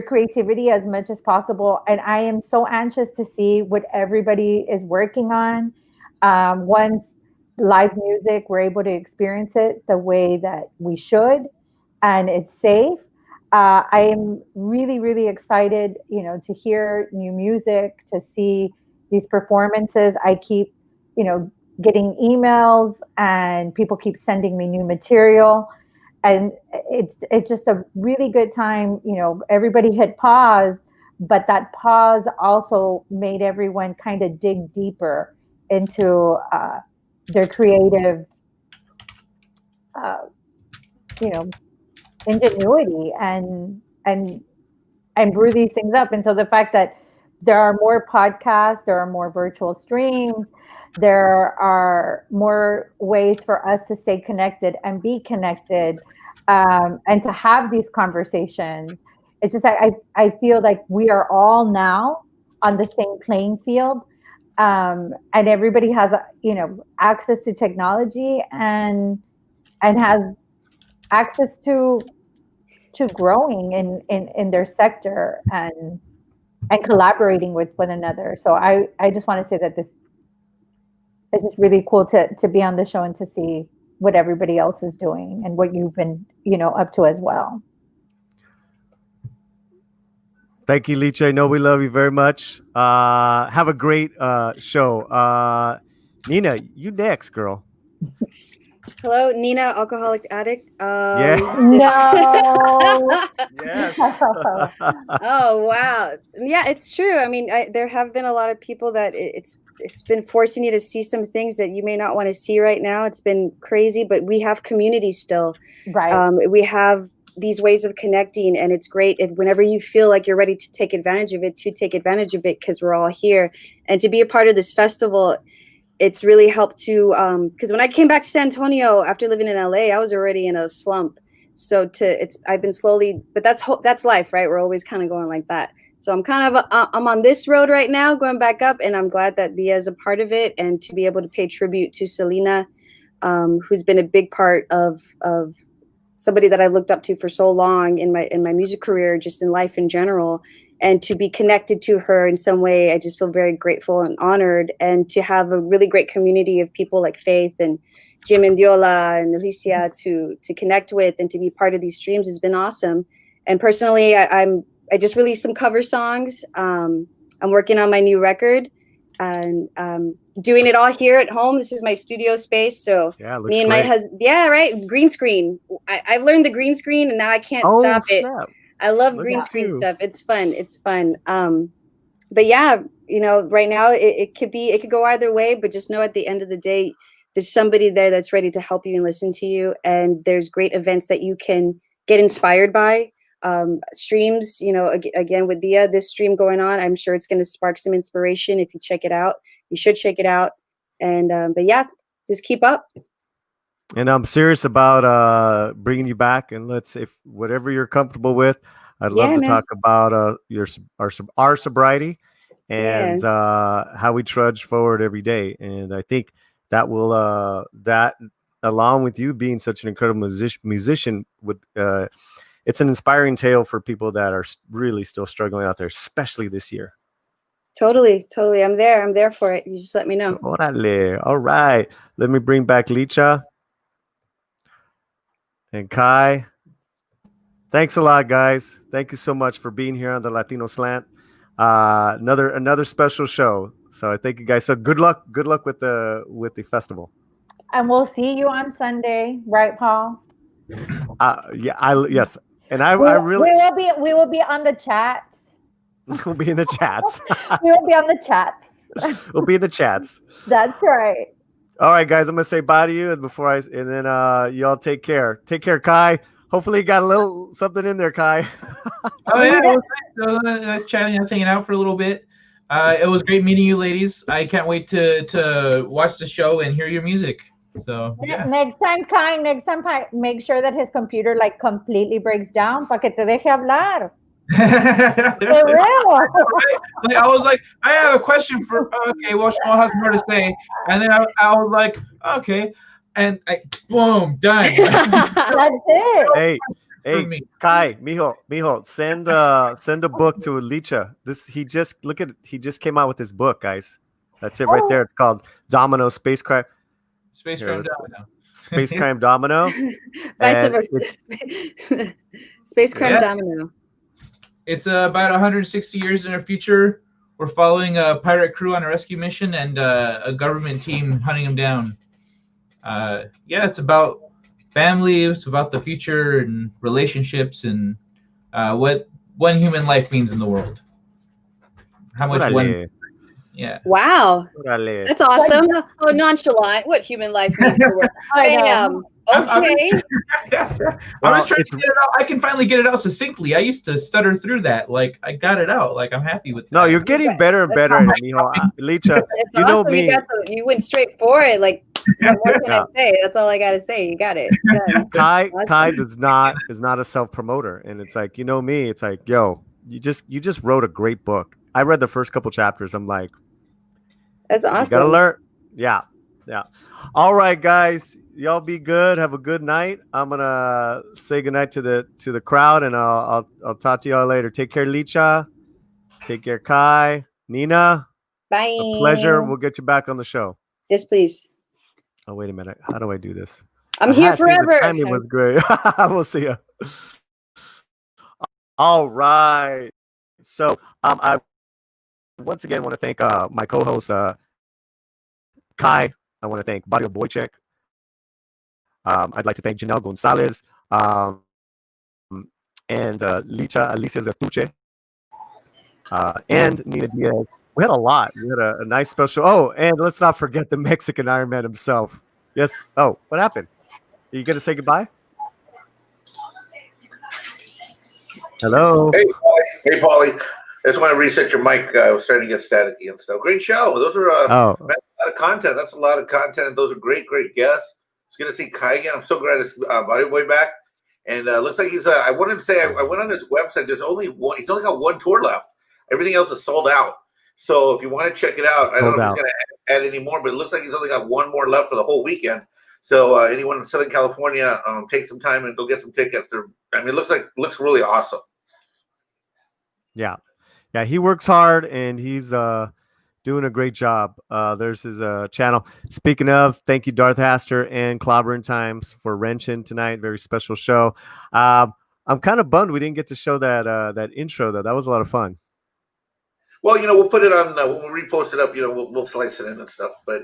creativity as much as possible. And I am so anxious to see what everybody is working on. Once live music, we're able to experience it the way that we should, and it's safe. I am really, really excited, to hear new music, to see these performances. I keep, getting emails, and people keep sending me new material, and it's just a really good time. Everybody hit pause, but that pause also made everyone kind of dig deeper into their creative, ingenuity and brew these things up. And so the fact that there are more podcasts, there are more virtual streams, there are more ways for us to stay connected and be connected, and to have these conversations It's just I feel like we are all now on the same playing field, and everybody has access to technology and has access to growing in their sector and collaborating with one another. So I just want to say that this is just really cool to be on the show and to see what everybody else is doing and what you've been up to as well. Thank you, Licha. I know we love you very much. Have a great show. Nina, you next, girl. Hello, Nina, alcoholic addict. Yeah. No. Yes. Oh wow, yeah, it's true. I mean, there have been a lot of people that it's been forcing you to see some things that you may not want to see right now. It's been crazy, but we have community still. Right. We have these ways of connecting, and it's great if whenever you feel like you're ready to take advantage of it, because we're all here. And to be a part of this festival, it's really helped to because when I came back to San Antonio after living in LA, I was already in a slump. So I've been slowly, but that's life, right? We're always kind of going like that. So I'm kind of I'm on this road right now, going back up, and I'm glad that Dia is a part of it, and to be able to pay tribute to Selena, who's been a big part of somebody that I've looked up to for so long in my music career, just in life in general. And to be connected to her in some way, I just feel very grateful and honored. And to have a really great community of people like Faith and Jim and Diola and Alicia to connect with and to be part of these streams has been awesome. And personally, I just released some cover songs. I'm working on my new record and doing it all here at home. This is my studio space. So yeah, me and my husband, yeah, right. Green screen. I've learned the green screen and now I can't stop it. I love green screen stuff. It's fun. It's fun. But yeah, right now it could go either way, but just know at the end of the day, there's somebody there that's ready to help you and listen to you. And there's great events that you can get inspired by. Streams, again, with Dia, this stream going on, I'm sure it's going to spark some inspiration. If you check it out, you should check it out. And, but yeah, just keep up. And I'm serious about bringing you back, and if whatever you're comfortable with, I'd love to talk about our sobriety and how we trudge forward every day. And I think that will that along with you being such an incredible musician would it's an inspiring tale for people that are really still struggling out there, especially this year. Totally. I'm there for it. You just let me know. Orale. All right. Let me bring back Licha and Kai. Thanks a lot, guys. Thank you so much for being here on the Latino Slant. Another special show. So I thank you guys. So good luck with the festival. And we'll see you on Sunday, right, Paul? Yes. And we will be on the chats. We'll be in the chats. We will be on the chats. We'll be in the chats. That's right. All right, guys. I'm gonna say bye to you, and then y'all take care. Take care, Kai. Hopefully, you got a little something in there, Kai. Oh yeah, it was nice chatting and hanging out for a little bit. It was great meeting you, ladies. I can't wait to watch the show and hear your music. So yeah. Next time, Kai, make sure that his computer completely breaks down para que te deje hablar. For real. Like, I was like, I have a question for. Okay, well, Shmuel has more to say, and then I was like, okay, and boom, done. That's it. Hey, Kai, mijo, send a book to Licha. He just came out with this book, guys. That's it right there. It's called Domino Space Crime. Space Crime Domino. Space Crime Domino. Vice versa. Space Crime Domino. It's about 160 years in the future. We're following a pirate crew on a rescue mission and a government team hunting them down. It's about family. It's about the future and relationships and what one human life means in the world. How much one. Yeah. Wow. That's awesome. Oh, nonchalant. What human life means in the world. Bam. Okay. I was trying to get it out. I can finally get it out succinctly. I used to stutter through that. Like, I got it out. Like, I'm happy with that. No, you're getting better and better at it, Licha. It's awesome. Know me. You went straight for it. Like, What can I say? That's all I gotta say. You got it. Done. Kai Awesome. is not a self promoter, and it's like, you know me. It's like, yo, you just wrote a great book. I read the first couple chapters. I'm like, That's you gotta awesome. learn. Yeah. All right, guys, y'all be good. Have a good night. I'm gonna say goodnight to the crowd, and I'll talk to y'all later. Take care, Licha. Take care, Kai. Nina. Bye. A pleasure. We'll get you back on the show. Yes, please. Oh, wait a minute. How do I do this? I'm here See, the forever. timing was great. We'll see you. All right. So I once again want to thank my co-host Kai. I want to thank Barrio Boychek. I'd like to thank Janelle Gonzalez and Licha Alicia Zertuche and Nina Diaz. We had a lot. We had a nice special. Oh, and let's not forget the Mexican Iron Man himself. Yes. Oh, what happened? Are you going to say goodbye? Hello. Hey, Paulie. I just want to reset your mic. I was starting to get staticky and stuff. Great show. Those are a lot of content. That's a lot of content. Those are great guests. It's good to see Kai again. I'm so glad to see Body Boy back. And looks like he's. I wanted to say I went on his website. There's only one. He's only got one tour left. Everything else is sold out. So if you want to check it out, I don't know if he's going to add any more, but it looks like he's only got one more left for the whole weekend. So anyone in Southern California, take some time and go get some tickets. It looks really awesome. Yeah, he works hard and he's doing a great job. There's his channel. Speaking of, thank you, Darth Haster and Clobbering Times for wrenching tonight. Very special show. I'm kind of bummed we didn't get to show that intro though. That was a lot of fun. Well, we'll put it on when we repost it up. We'll slice it in and stuff. But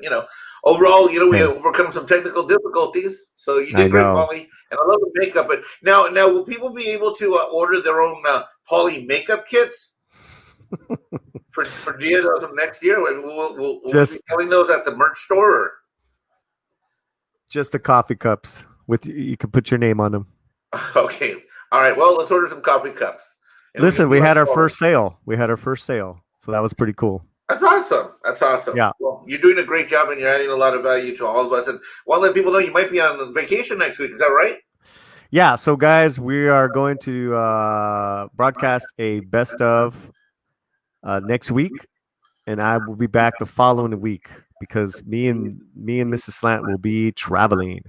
overall, we overcome some technical difficulties. So you did great, Paulie. And I love the makeup. But now, will people be able to order their own Paulie makeup kits for Dia of next year? We'll be selling those at the merch store. Or? Just the coffee cups you can put your name on them. Okay. All right. Well, let's order some coffee cups. Listen, we had our first sale. So that was pretty cool. That's awesome. Yeah. Well, you're doing a great job and you're adding a lot of value to all of us. And want to let people know you might be on vacation next week. Is that right? Yeah. So, guys, we are going to broadcast a best of next week. And I will be back the following week because me and Mrs. Slant will be traveling.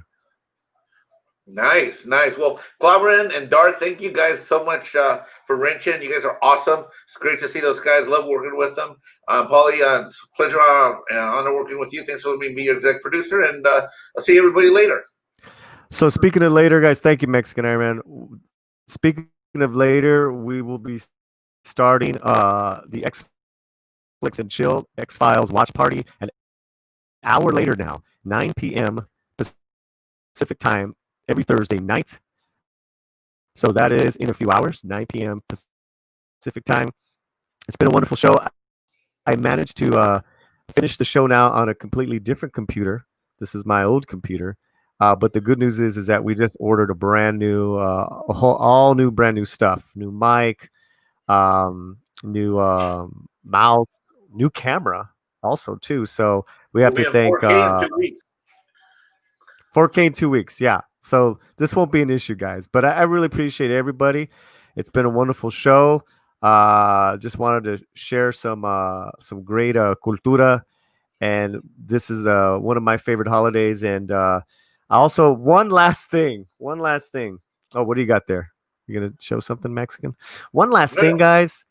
Nice. Well, Clobbering and Darth, thank you guys so much for wrenching. You guys are awesome. It's great to see those guys. Love working with them. Paulie, it's a pleasure, honor working with you. Thanks for letting me be your exec producer, and I'll see everybody later. So speaking of later, guys, thank you, Mexican Iron Man. Speaking of later, we will be starting the X-Flix and Chill X-Files watch party an hour later now, 9 p.m. Pacific time. Every Thursday night. So that is in a few hours, 9 p.m. Pacific time. It's been a wonderful show. I managed to finish the show now on a completely different computer. This is my old computer. But the good news is that we just ordered a brand new, all new brand new stuff. New mic, new mouse, new camera also too. So we have to thank 4K in 2 weeks. 4K in 2 weeks, yeah. So this won't be an issue, guys. But I really appreciate everybody. It's been a wonderful show. Just wanted to share some great cultura, and this is one of my favorite holidays. And also one last thing. Oh, what do you got there? You gonna show something Mexican? One last thing, guys.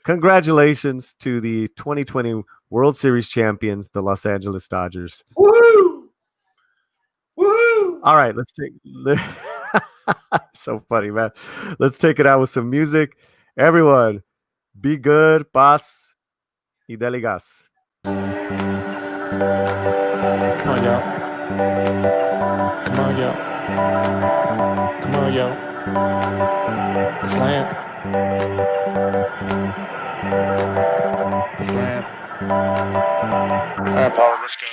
Congratulations to the 2020 World Series champions, the Los Angeles Dodgers. Woo! All right, let's take so funny, man. Let's take it out with some music. Everyone, be good, paz y dele gas. Come on, y'all. The Slant. All right, Paul, let's go.